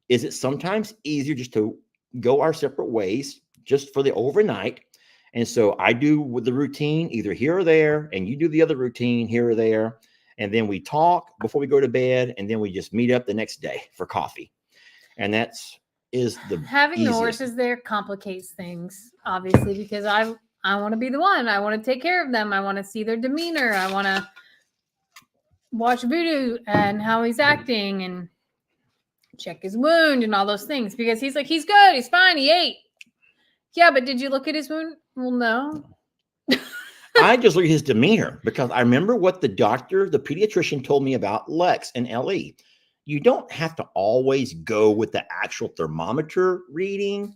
is it's sometimes easier just to go our separate ways just for the overnight. And so I do with the routine either here or there, and you do the other routine here or there. And then we talk before we go to bed, and then we just meet up the next day for coffee. And is the having easiest. the horses there complicates things, obviously, because I want to be the one. I want to take care of them. I want to see their demeanor. I want to watch Voodoo and how he's acting and check his wound and all those things, because he's like, he's good, he's fine, he ate. Yeah, but did you look at his wound? Well, no. I just look at his demeanor because I remember what the pediatrician told me about Lex and LE. You don't have to always go with the actual thermometer reading.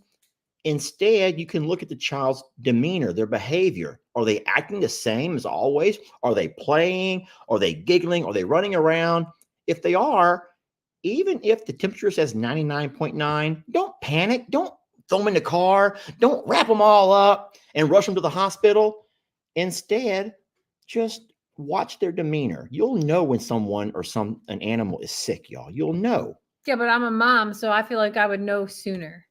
Instead, you can look at the child's demeanor, their behavior. Are they acting the same as always? Are they playing? Are they giggling? Are they running around? If they are, even if the temperature says 99.9, don't panic. Don't throw them in the car. Don't wrap them all up and rush them to the hospital. Instead, just watch their demeanor. You'll know when someone or an animal is sick, y'all. You'll know. Yeah, but I'm a mom, so I feel like I would know sooner.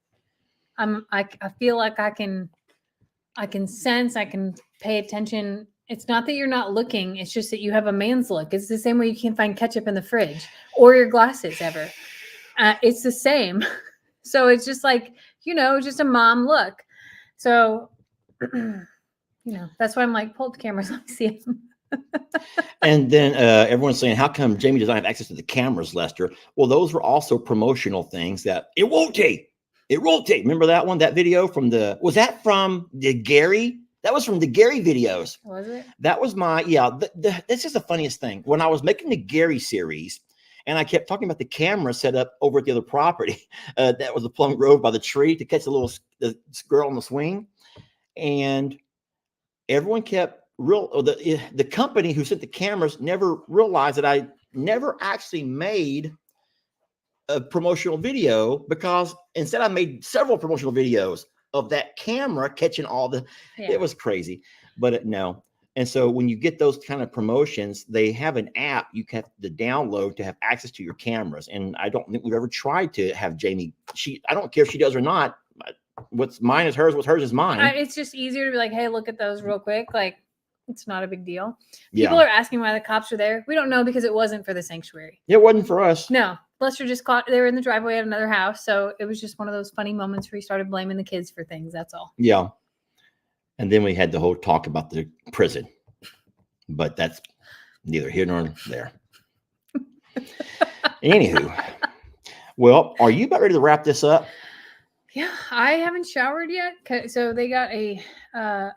I feel like I can sense, I can pay attention. It's not that you're not looking, it's just that you have a man's look. It's the same way you can't find ketchup in the fridge or your glasses ever. It's the same. So it's just like, just a mom look. So that's why I'm like, pull up the cameras, let me see them. And then everyone's saying, how come Jamie doesn't have access to the cameras, Lester? Well, those were also promotional things that it won't take. Remember that one, that video was that from the Gary? That was from the Gary videos. Was it? That was this is the funniest thing. When I was making the Gary series, and I kept talking about the camera set up over at the other property, that was the Plum Grove by the tree to catch the girl on the swing. And everyone kept the company who sent the cameras never realized that I never actually made a promotional video, because instead I made several promotional videos of that camera catching it was crazy, but no. And so when you get those kind of promotions, they have an app you have to download to have access to your cameras. And I don't think we've ever tried to have Jamie. I don't care if she does or not. What's mine is hers. What's hers is mine. It's just easier to be like, hey, look at those real quick. Like, it's not a big deal. Yeah. People are asking why the cops are there. We don't know, because it wasn't for the sanctuary. It wasn't for us. No. Lester just they were in the driveway at another house. So it was just one of those funny moments where he started blaming the kids for things. That's all. Yeah. And then we had the whole talk about the prison. But that's neither here nor there. Anywho. Well, are you about ready to wrap this up? Yeah, I haven't showered yet. So they got a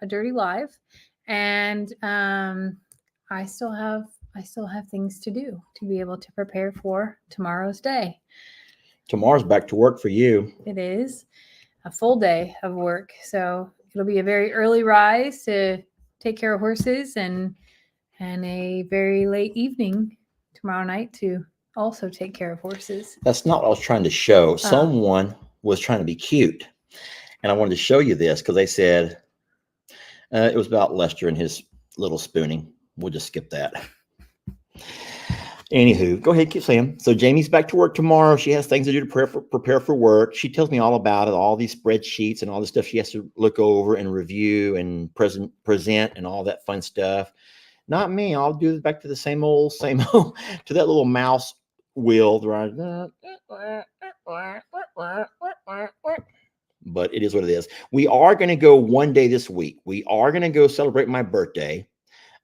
Dirty Live, and I still have things to do to be able to prepare for tomorrow's day. Tomorrow's back to work for you. It is a full day of work, so it'll be a very early rise to take care of horses, and a very late evening tomorrow night to also take care of horses. That's not what I was trying to show. Someone was trying to be cute, and I wanted to show you this because they said it was about Lester and his little spooning. We'll just skip that. Anywho, go ahead, keep saying. So Jamie's back to work tomorrow. She has things to do to prepare for work. She tells me all about it, all these spreadsheets and all the stuff she has to look over and review and present and all that fun stuff. Not me. I'll do it back to the same old, to that little mouse wheel. But it is what it is. We are going to go one day this week. We are going to go celebrate my birthday.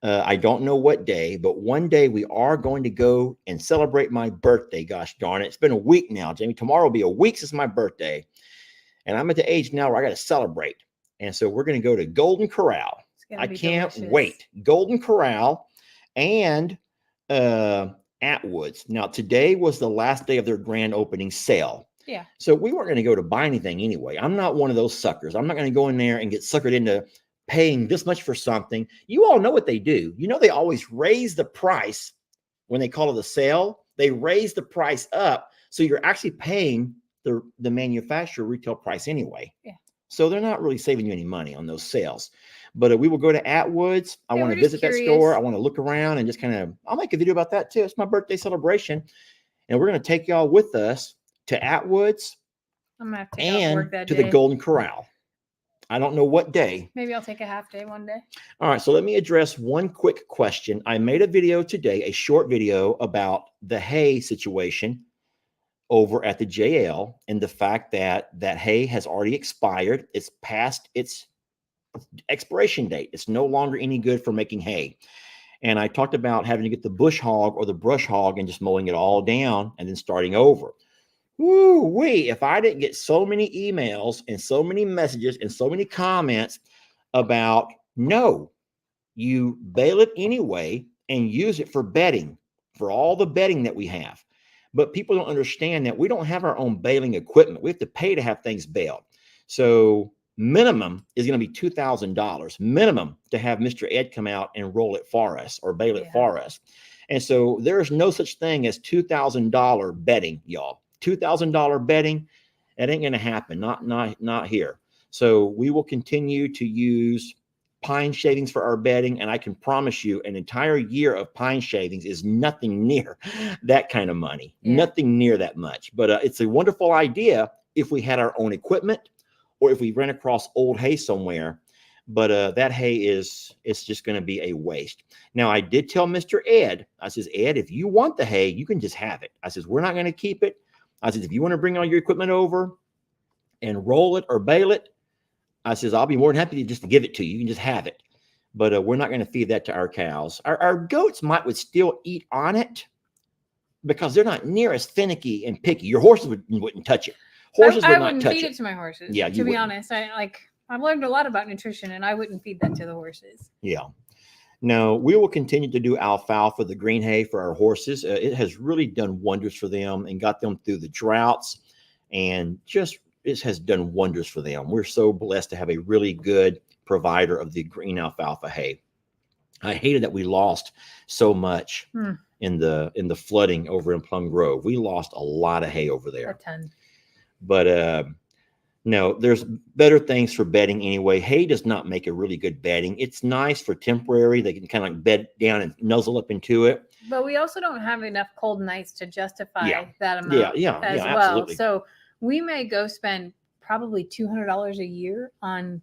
I don't know what day, but one day we are going to go and celebrate my birthday. Gosh darn it. It's been a week now, Jamie. Tomorrow will be a week since my birthday. And I'm at the age now where I got to celebrate. And so we're going to go to Golden Corral. I can't wait. Golden Corral and Atwoods. Now, today was the last day of their grand opening sale. Yeah. So we weren't going to go to buy anything anyway. I'm not one of those suckers. I'm not going to go in there and get suckered into paying this much for something. You all know what they do. You know, they always raise the price when they call it a sale. They raise the price up. So you're actually paying the manufacturer retail price anyway. Yeah. So they're not really saving you any money on those sales. But we will go to Atwoods. I want to visit that store. I want to look around and just kind of, I'll make a video about that too. It's my birthday celebration. And we're going to take y'all with us to Atwoods I'm gonna have to take off work that to day. the Golden Corral. I don't know what day. Maybe I'll take a half day one day. All right. So let me address one quick question. I made a video today, a short video about the hay situation over at the JL and the fact that that hay has already expired. It's past its expiration date. It's no longer any good for making hay. And I talked about having to get the bush hog or the brush hog and just mowing it all down and then starting over. Woo-wee, if I didn't get so many emails and so many messages and so many comments about, no, you bale it anyway and use it for bedding, for all the bedding that we have. But people don't understand that we don't have our own baling equipment. We have to pay to have things baled. So minimum is going to be $2,000 minimum to have Mr. Ed come out and roll it for us or bale it for us. And so there is no such thing as $2,000 bedding, y'all. $2,000 bedding, that ain't going to happen. Not here. So we will continue to use pine shavings for our bedding. And I can promise you an entire year of pine shavings is nothing near that kind of money, nothing near that much. But it's a wonderful idea if we had our own equipment or if we ran across old hay somewhere. But that hay it's just going to be a waste. Now, I did tell Mr. Ed, I says, Ed, if you want the hay, you can just have it. I says, we're not going to keep it. I said, if you want to bring all your equipment over and roll it or bale it, I says, I'll be more than happy to give it to you. You can just have it. But we're not going to feed that to our cows. Our goats would still eat on it because they're not near as finicky and picky. Your horses wouldn't touch it. Horses would not touch it. I wouldn't feed it to my horses. Yeah, to be honest, I've learned a lot about nutrition, and I wouldn't feed that to the horses. Yeah. No, we will continue to do alfalfa, the green hay for our horses. It has really done wonders for them and got them through the droughts, and just it has done wonders for them. We're so blessed to have a really good provider of the green alfalfa hay. I hated that we lost so much in the flooding over in Plum Grove. We lost a lot of hay over there. A ton. But no, there's better things for bedding anyway. Hay does not make a really good bedding. It's nice for temporary. They can kind of like bed down and nuzzle up into it. But we also don't have enough cold nights to justify that amount as well. Absolutely. So we may go spend probably $200 a year on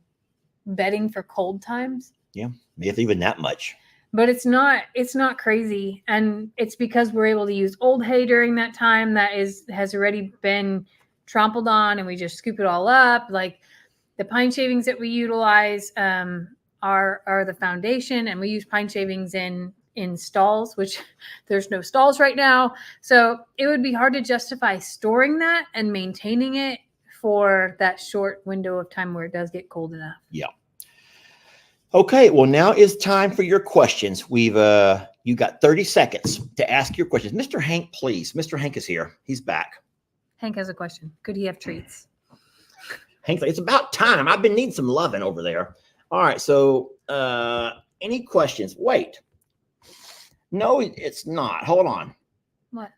bedding for cold times. Yeah, if even that much. But it's not crazy. And it's because we're able to use old hay during that time that has already been trampled on, and we just scoop it all up. Like the pine shavings that we utilize are the foundation, and we use pine shavings in stalls, which there's no stalls right now. So it would be hard to justify storing that and maintaining it for that short window of time where it does get cold enough. Yeah. Okay, well, now is time for your questions. We've you got 30 seconds to ask your questions. Mr. Hank, please. Mr. Hank is here. He's back. Hank has a question. Could he have treats? Hank's like, it's about time. I've been needing some loving over there. All right, so any questions? Wait. No, it's not. Hold on. What?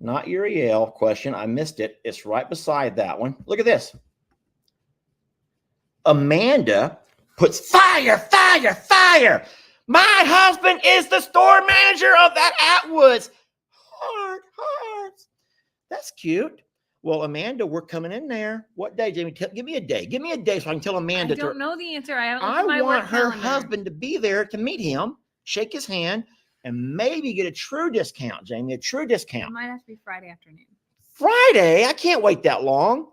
Not Uriel question. I missed it. It's right beside that one. Look at this. Amanda puts fire, fire, fire. My husband is the store manager of that Atwoods. Hearts. That's cute. Well, Amanda, we're coming in there. What day, Jamie? Give me a day. Give me a day so I can tell Amanda. I don't know the answer. I haven't looked I at my want work her calendar. husband to be there to meet him, shake his hand, and maybe get a true discount, Jamie. A true It discount. might have to be Friday afternoon. Friday? I can't wait that long.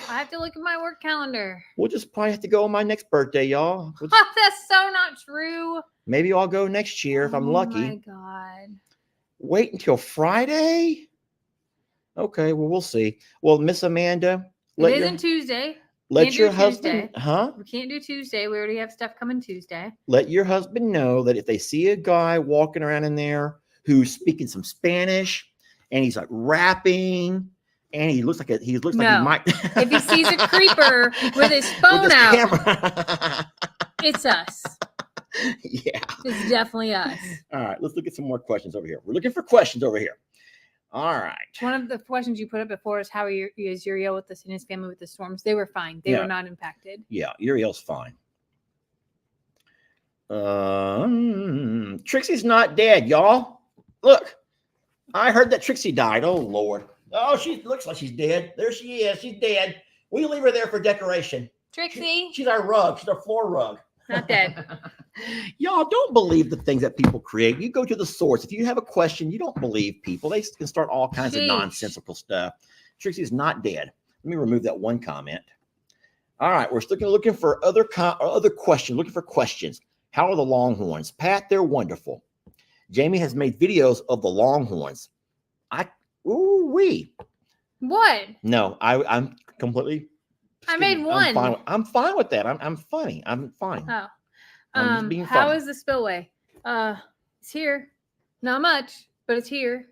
I have to look at my work calendar. We'll just probably have to go on my next birthday, y'all. We'll just- That's so not true. maybe I'll go next year if I'm Oh lucky. my God. Wait until Friday? Okay, well, we'll see. Well, Miss Amanda, It let your, isn't Tuesday. let can't your do husband, Tuesday. We can't do Tuesday. We already have stuff coming Tuesday. let your husband know that if they see a guy walking around in there who's speaking some Spanish and he's like rapping and he looks like he No. might. If he sees a creeper with his With phone his out, camera. it's us. Yeah. It's definitely us. All right, let's look at some more questions over here. We're looking for questions over here. All right. One of the questions you put up before is how is Uriel with us and his family with the storms? They were fine. They Yeah. were not impacted. Yeah, Uriel's fine. Trixie's not dead, y'all. Look, I heard that Trixie died. Oh, Lord. Oh, she looks like she's dead. There she is. She's dead. We leave her there for decoration. Trixie, She's our rug. She's our floor rug. not dead. Y'all don't believe the things that people create. You go to the source. If you have a question, you don't believe people. They can start all kinds of Sheesh. nonsensical stuff. Trixie's not dead. Let me remove that one comment. All right, we're still looking for other questions. Looking for questions. How are the Longhorns? Pat, they're wonderful. Jamie has made videos of the Longhorns. What? No, I'm completely. I made one. I'm fine with that. I'm funny. I'm fine. Oh. I'm just being How funny. is the spillway? It's here. Not much, but it's here.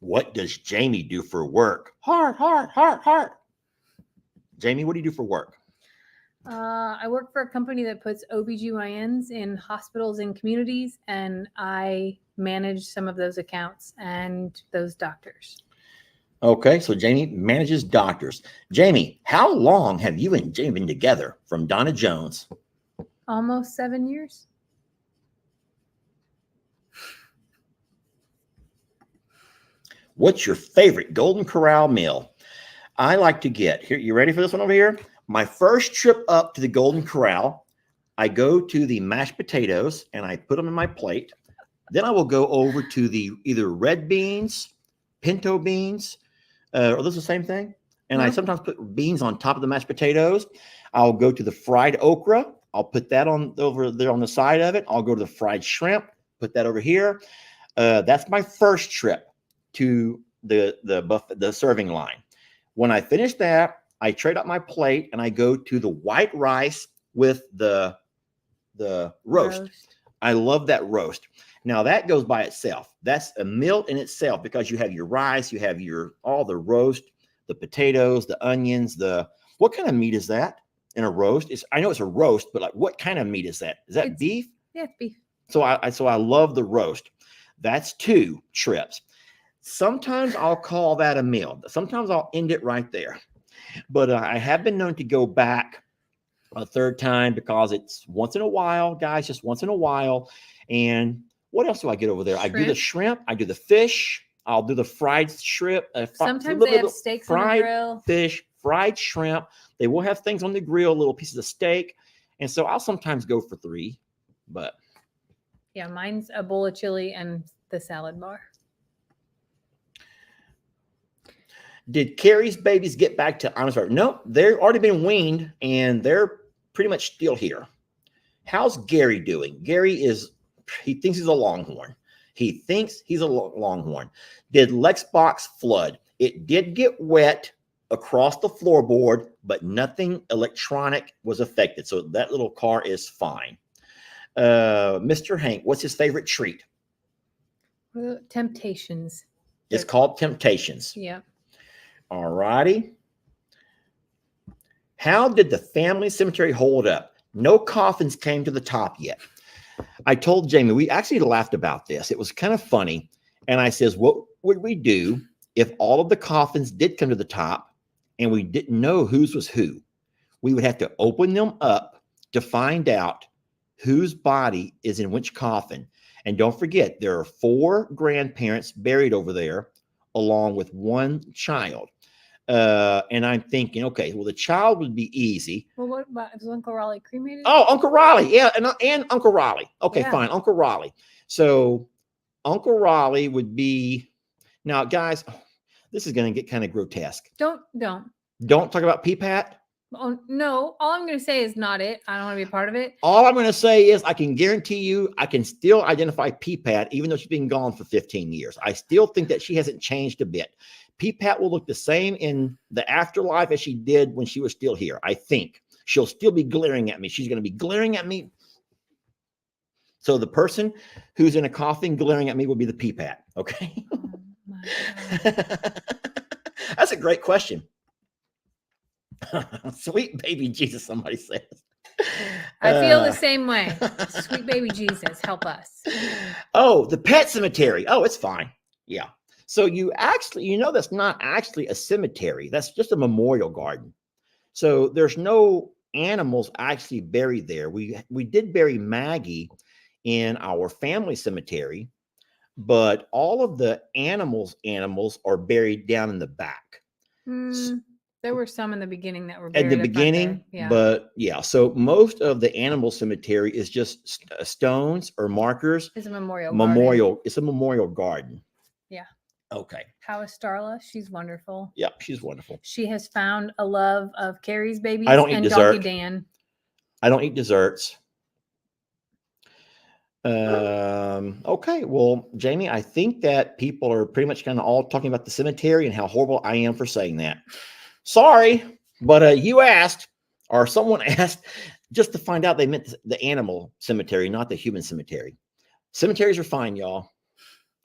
What does Jamie do for work? Heart. Jamie, what do you do for work? I work for a company that puts OBGYNs in hospitals and communities, and I manage some of those accounts and those doctors. Okay, so Jamie manages doctors. Jamie, how long have you and Jamie been together from Donna Jones? Almost 7 years. What's your favorite Golden Corral meal? I like to get here. You ready for this one over here? My first trip up to the Golden Corral, I go to the mashed potatoes and I put them in my plate. Then I will go over to the either red beans, pinto beans, are those the same thing? And I No. sometimes put beans on top of the mashed potatoes. I'll go to the fried okra. I'll put that on over there on the side of it. I'll go to the fried shrimp, put that over here. That's my first trip to the serving line. When I finish that, I trade up my plate and I go to the white rice with the roast. I love that roast. Now that goes by itself. That's a meal in itself because you have your rice, you have all the roast, the potatoes, the onions, what kind of meat is that in a roast? I know it's a roast, but like what kind of meat is that? Is that It's- beef? Yeah, it's beef. So I love the roast. That's 2 trips. Sometimes I'll call that a meal. Sometimes I'll end it right there. But I have been known to go back a third time because it's once in a while, guys, just once in a while. And what else do I get over there? I do the shrimp. I do the fish. I'll do the fried shrimp. Sometimes they have steaks on the fried grill. fish, fried shrimp. They will have things on the grill, little pieces of steak. And so I'll sometimes go for 3, but Yeah, mine's a bowl of chili and the salad bar. did Carrie's babies get back to I'm sorry? No, they've already been weaned and they're pretty much still here. How's Gary doing? Gary he thinks he's a Longhorn. He thinks he's a Longhorn. Did Lexbox flood? It did get wet across the floorboard, but nothing electronic was affected. So that little car is fine. Mr. Hank, what's his favorite treat? Temptations. It's called Temptations. Yeah. All righty. How did the family cemetery hold up? No coffins came to the top yet. I told Jamie, we actually laughed about this. It was kind of funny. And I says, what would we do if all of the coffins did come to the top and we didn't know whose was who? We would have to open them up to find out whose body is in which coffin. And don't forget, there are 4 grandparents buried over there, along with 1 child. And I'm thinking, okay, well, the child would be easy. Well, what about is Uncle Raleigh cremated? Oh, Uncle Raleigh. Yeah, and Uncle Raleigh. Okay, Yeah. fine. Uncle Raleigh. So Uncle Raleigh would be, now, guys, this is going to get kind of grotesque. Don't. Don't talk about PPAT. Oh, no, all I'm going to say is not it. I don't want to be a part of it. All I'm going to say is I can guarantee you I can still identify PPAT, even though she's been gone for 15 years. I still think that she hasn't changed a bit. PPAT will look the same in the afterlife as she did when she was still here. I think she'll still be glaring at me. She's going to be glaring at me. So the person who's in a coffin glaring at me will be the PPAT. Okay. Oh, my God. That's a great question. Sweet baby Jesus, somebody says. I feel the same way. Sweet baby Jesus, help us. Oh, the pet cemetery. Oh, it's fine. Yeah. So you actually, that's not actually a cemetery. That's just a memorial garden. So there's no animals actually buried there. We did bury Maggie in our family cemetery, but all of the animals are buried down in the back. There were some in the beginning that were At buried the up beginning, there. Yeah. but yeah. So most of the animal cemetery is just stones or markers. It's a memorial. Memorial. It's a memorial garden. Yeah. Okay. How is Starla? She's wonderful. Yeah, she's wonderful. She has found a love of Carrie's babies I don't eat and dessert. Donkey Dan. I don't eat desserts. Okay. Well, Jamie, I think that people are pretty much kind of all talking about the cemetery and how horrible I am for saying that. Sorry, but you asked, or someone asked, just to find out they meant the animal cemetery, not the human cemetery. Cemeteries are fine, y'all.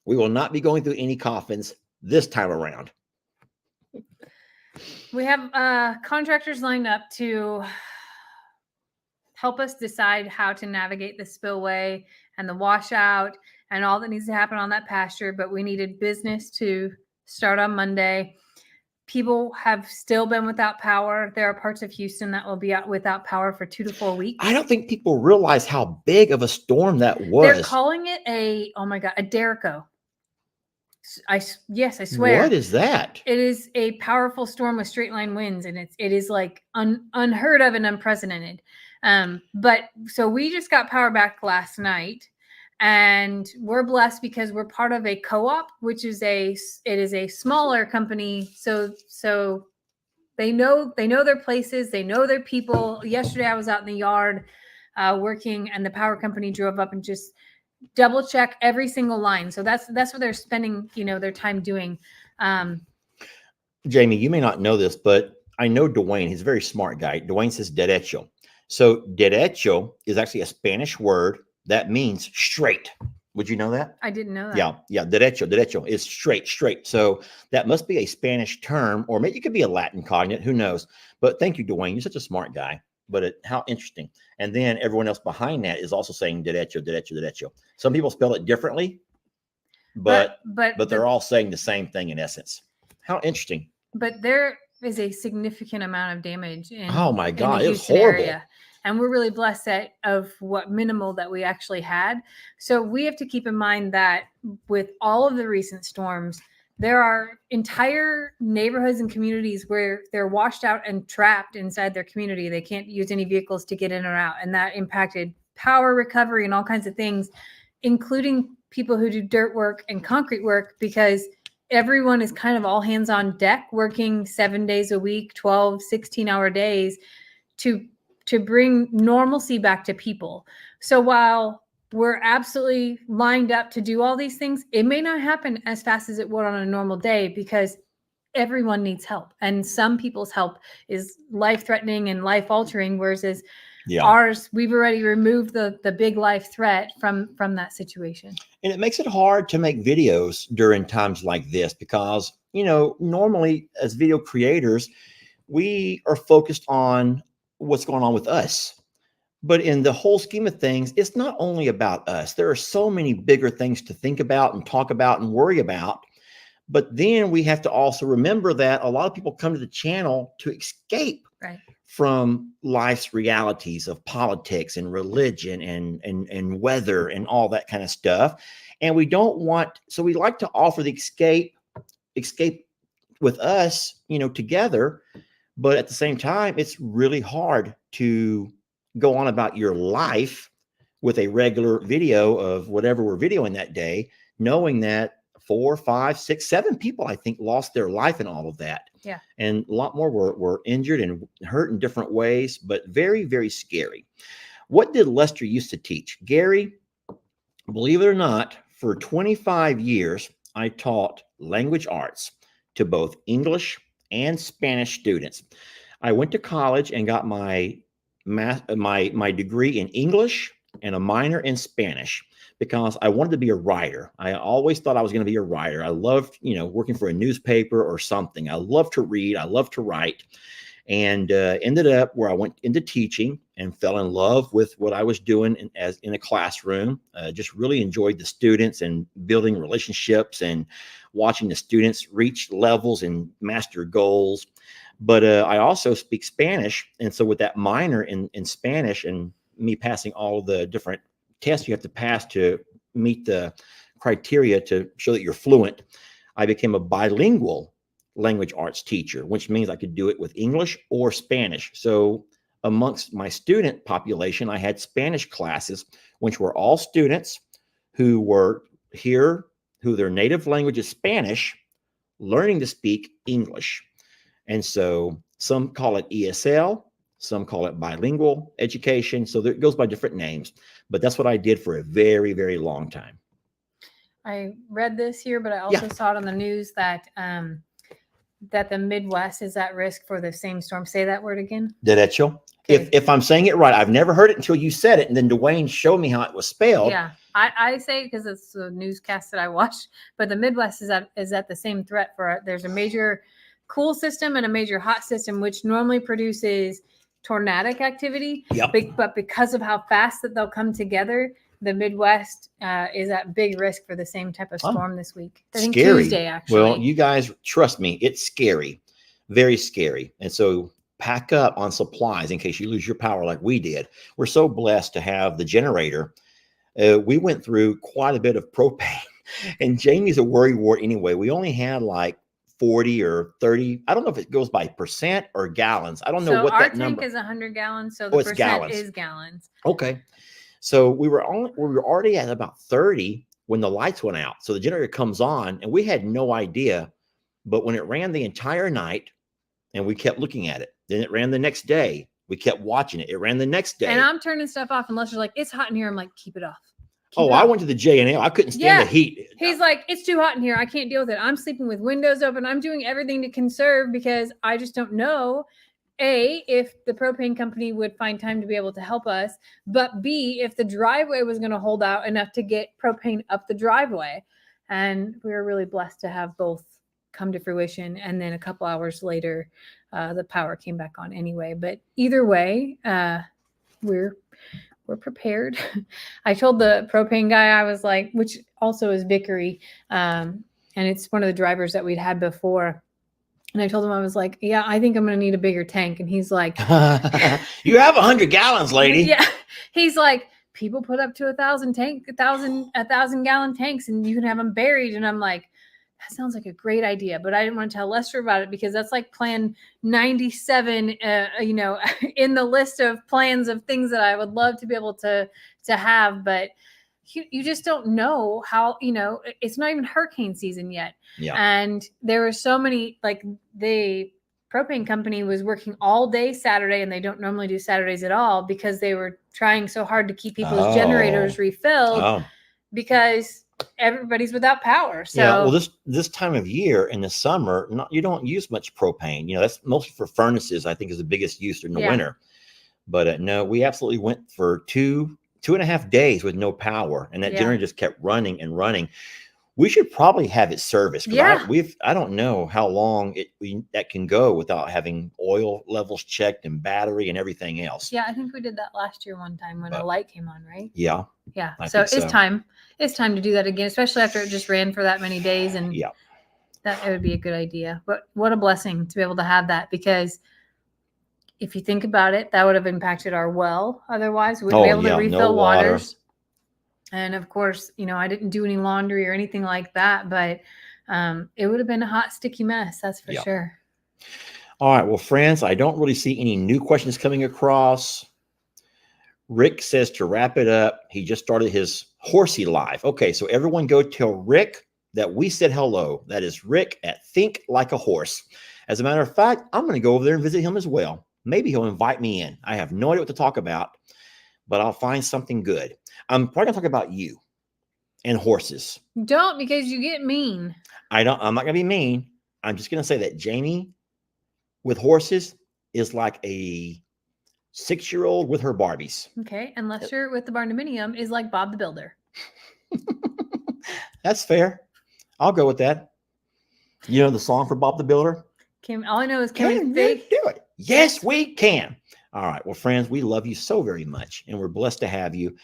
We will not be going through any coffins this time around. We have contractors lined up to help us decide how to navigate the spillway and the washout and all that needs to happen on that pasture. But we needed business to start on Monday. People have still been without power. There are parts of Houston that will be out without power for 2 to 4 weeks. I don't think people realize how big of a storm that was. They're calling it a Derico. Yes, I swear. What is that? It is a powerful storm with straight line winds, and it is like unheard of and unprecedented. But so we just got power back last night, and we're blessed because we're part of a co-op, which is a smaller company. So they know their places, they know their people. Yesterday I was out in the yard working, and the power company drove up and just double check every single line. So that's what they're spending, their time doing. Jamie, you may not know this, but I know Dwayne. He's a very smart guy. Dwayne says derecho. So derecho is actually a Spanish word that means straight. Would you know that? I didn't know that. Yeah. Derecho is straight. So that must be a Spanish term, or maybe it could be a Latin cognate. Who knows? But thank you, Dwayne. You're such a smart guy. But how interesting. And then everyone else behind that is also saying derecho. Some people spell it differently, but they're all saying the same thing in essence. How interesting. But there is a significant amount of damage in, oh my God, in the it was Houston horrible. area. And we're really blessed of what minimal that we actually had. So we have to keep in mind that with all of the recent storms, there are entire neighborhoods and communities where they're washed out and trapped inside their community. They can't use any vehicles to get in or out. And that impacted power recovery and all kinds of things, including people who do dirt work and concrete work, because everyone is kind of all hands on deck working 7 days a week, 12, 16-hour days to bring normalcy back to people. So while we're absolutely lined up to do all these things, it may not happen as fast as it would on a normal day, because everyone needs help, and some people's help is life-threatening and life-altering, whereas ours, we've already removed the big life threat from that situation. And it makes it hard to make videos during times like this because, normally as video creators, we are focused on what's going on with us. But in the whole scheme of things, it's not only about us. There are so many bigger things to think about and talk about and worry about. But then we have to also remember that a lot of people come to the channel to escape from life's realities of politics and religion and weather and all that kind of stuff. And we don't want, so we like to offer the escape with us, together. But at the same time, it's really hard to go on about your life with a regular video of whatever we're videoing that day, knowing that 4, 5, 6, 7 people, I think, lost their life in all of that. Yeah. And a lot more were injured and hurt in different ways, but very, very scary. What did Lester used to teach? Gary, believe it or not, for 25 years, I taught language arts to both English and Spanish students. I went to college and got my degree in English and a minor in Spanish because I wanted to be a writer. I always thought I was going to be a writer. I loved, working for a newspaper or something. I love to read. I love to write, and ended up where I went into teaching and fell in love with what I was doing in a classroom. Just really enjoyed the students and building relationships and watching the students reach levels and master goals. But I also speak Spanish. And so with that minor in Spanish and me passing all the different tests you have to pass to meet the criteria to show that you're fluent, I became a bilingual language arts teacher, which means I could do it with English or Spanish. So amongst my student population, I had Spanish classes, which were all students who were here, who their native language is Spanish, learning to speak English. And so some call it ESL, some call it bilingual education. So it goes by different names, but that's what I did for a very, very long time. I read this here, but I also saw it on the news that that the Midwest is at risk for the same storm. Say that word again. Derecho. Okay. If I'm saying it right, I've never heard it until you said it. And then Dwayne showed me how it was spelled. Yeah, I say it because it's the newscast that I watch, but the Midwest is at the same threat for there's a major cool system and a major hot system, which normally produces tornadic activity. Yep. But because of how fast that they'll come together, the Midwest is at big risk for the same type of storm this week. I think scary. Tuesday, actually. Well, you guys, trust me, it's scary, very scary. And so pack up on supplies in case you lose your power like we did. We're so blessed to have the generator. We went through quite a bit of propane, and Jamie's a worrywart anyway. We only had like 40 or 30. I don't know if it goes by percent or gallons. I don't know what that number. Our tank is 100 gallons, so the percent gallons. is gallons. Okay. So we were already at about 30 when the lights went out. So the generator comes on and we had no idea, but when it ran the entire night and we kept looking at it, then it ran the next day. We kept watching it. It ran the next day. And I'm turning stuff off unless you're like, it's hot in here. I'm like, keep it off. I went to the J&L. I couldn't stand the heat. He's like, it's too hot in here. I can't deal with it. I'm sleeping with windows open. I'm doing everything to conserve because I just don't know, A, if the propane company would find time to be able to help us, but B, if the driveway was going to hold out enough to get propane up the driveway. And we were really blessed to have both come to fruition. And then a couple hours later, the power came back on anyway. But either way, we're prepared. I told the propane guy, I was like, which also is Vickery, and it's one of the drivers that we'd had before. And I told him, I was like, yeah, I think I'm going to need a bigger tank. And he's like, you have 100 gallons, lady. Yeah. He's like, people put up to 1,000 gallon tanks and you can have them buried. And I'm like, that sounds like a great idea, but I didn't want to tell Lester about it because that's like plan 97, in the list of plans of things that I would love to be able to have. But you just don't know how, it's not even hurricane season yet. Yeah. And there were so many, like the propane company was working all day Saturday, and they don't normally do Saturdays at all because they were trying so hard to keep people's generators refilled because everybody's without power. So Yeah, well, this time of year in the summer, you don't use much propane. That's mostly for furnaces. I think is the biggest use during the Yeah. winter. But no, we absolutely went for 2.5 days with no power, and that Yeah. generator just kept running and running. We should probably have it serviced. 'Cause Yeah. I don't know how long that can go without having oil levels checked and battery and everything else. yeah, I think we did that last year one time when a But- light came on, right? Yeah, Yeah. I So think it's so. time. It's time to do that again, especially after it just ran for that many days. And yeah. that it would be a good idea. But what a blessing to be able to have that, because if you think about it, that would have impacted our well. Otherwise, we wouldn't be Oh, able to yeah, no refill water. waters. And of course, I didn't do any laundry or anything like that, but it would have been a hot, sticky mess. That's for Yeah. sure. All right. Well, friends, I don't really see any new questions coming across. Rick says to wrap it up, he just started his Horsey Live. Okay, so everyone go tell Rick that we said hello. That is Rick at Think Like a Horse. As a matter of fact, I'm going to go over there and visit him as well. Maybe he'll invite me in. I have no idea what to talk about, but I'll find something good. I'm probably going to talk about you and horses. Don't, because you get mean. I'm not going to be mean. I'm just going to say that Jamie with horses is like a 6-year-old with her Barbies. Okay. And Lester with the barndominium is like Bob the Builder. That's fair. I'll go with that. You know the song for Bob the Builder? All I know is Kim Can and we Fig. do it? Yes, we can. All right. Well, friends, we love you so very much, and we're blessed to have you.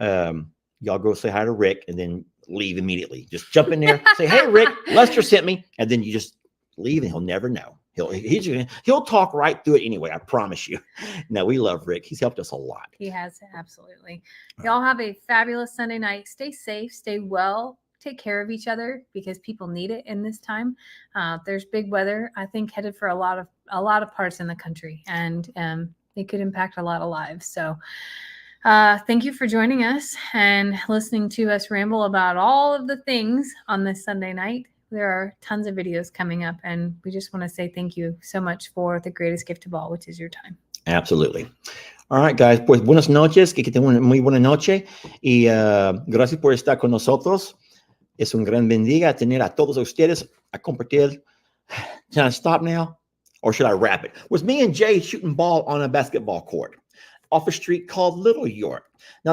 Y'all go say hi to Rick and then leave immediately. Just jump in there, say, "Hey, Rick, Lester sent me," and then you just leave, and he'll never know. He'll talk right through it anyway. I promise you. No, we love Rick. He's helped us a lot. He has, absolutely. Y'all have a fabulous Sunday night. Stay safe, stay well, take care of each other, because people need it in this time. There's big weather, I think, headed for a lot of parts in the country, and it could impact a lot of lives. So thank you for joining us and listening to us ramble about all of the things on this Sunday night. There are tons of videos coming up, and we just want to say thank you so much for the greatest gift of all, which is your time. Absolutely. All right, guys. Pues buenas noches. Que tengan una muy buena noche. Y gracias por estar con nosotros. Es un gran bendiga tener a todos ustedes a compartir. Can I stop now? Or should I wrap it? Was me and Jay shooting ball on a basketball court off a street called Little York. Now,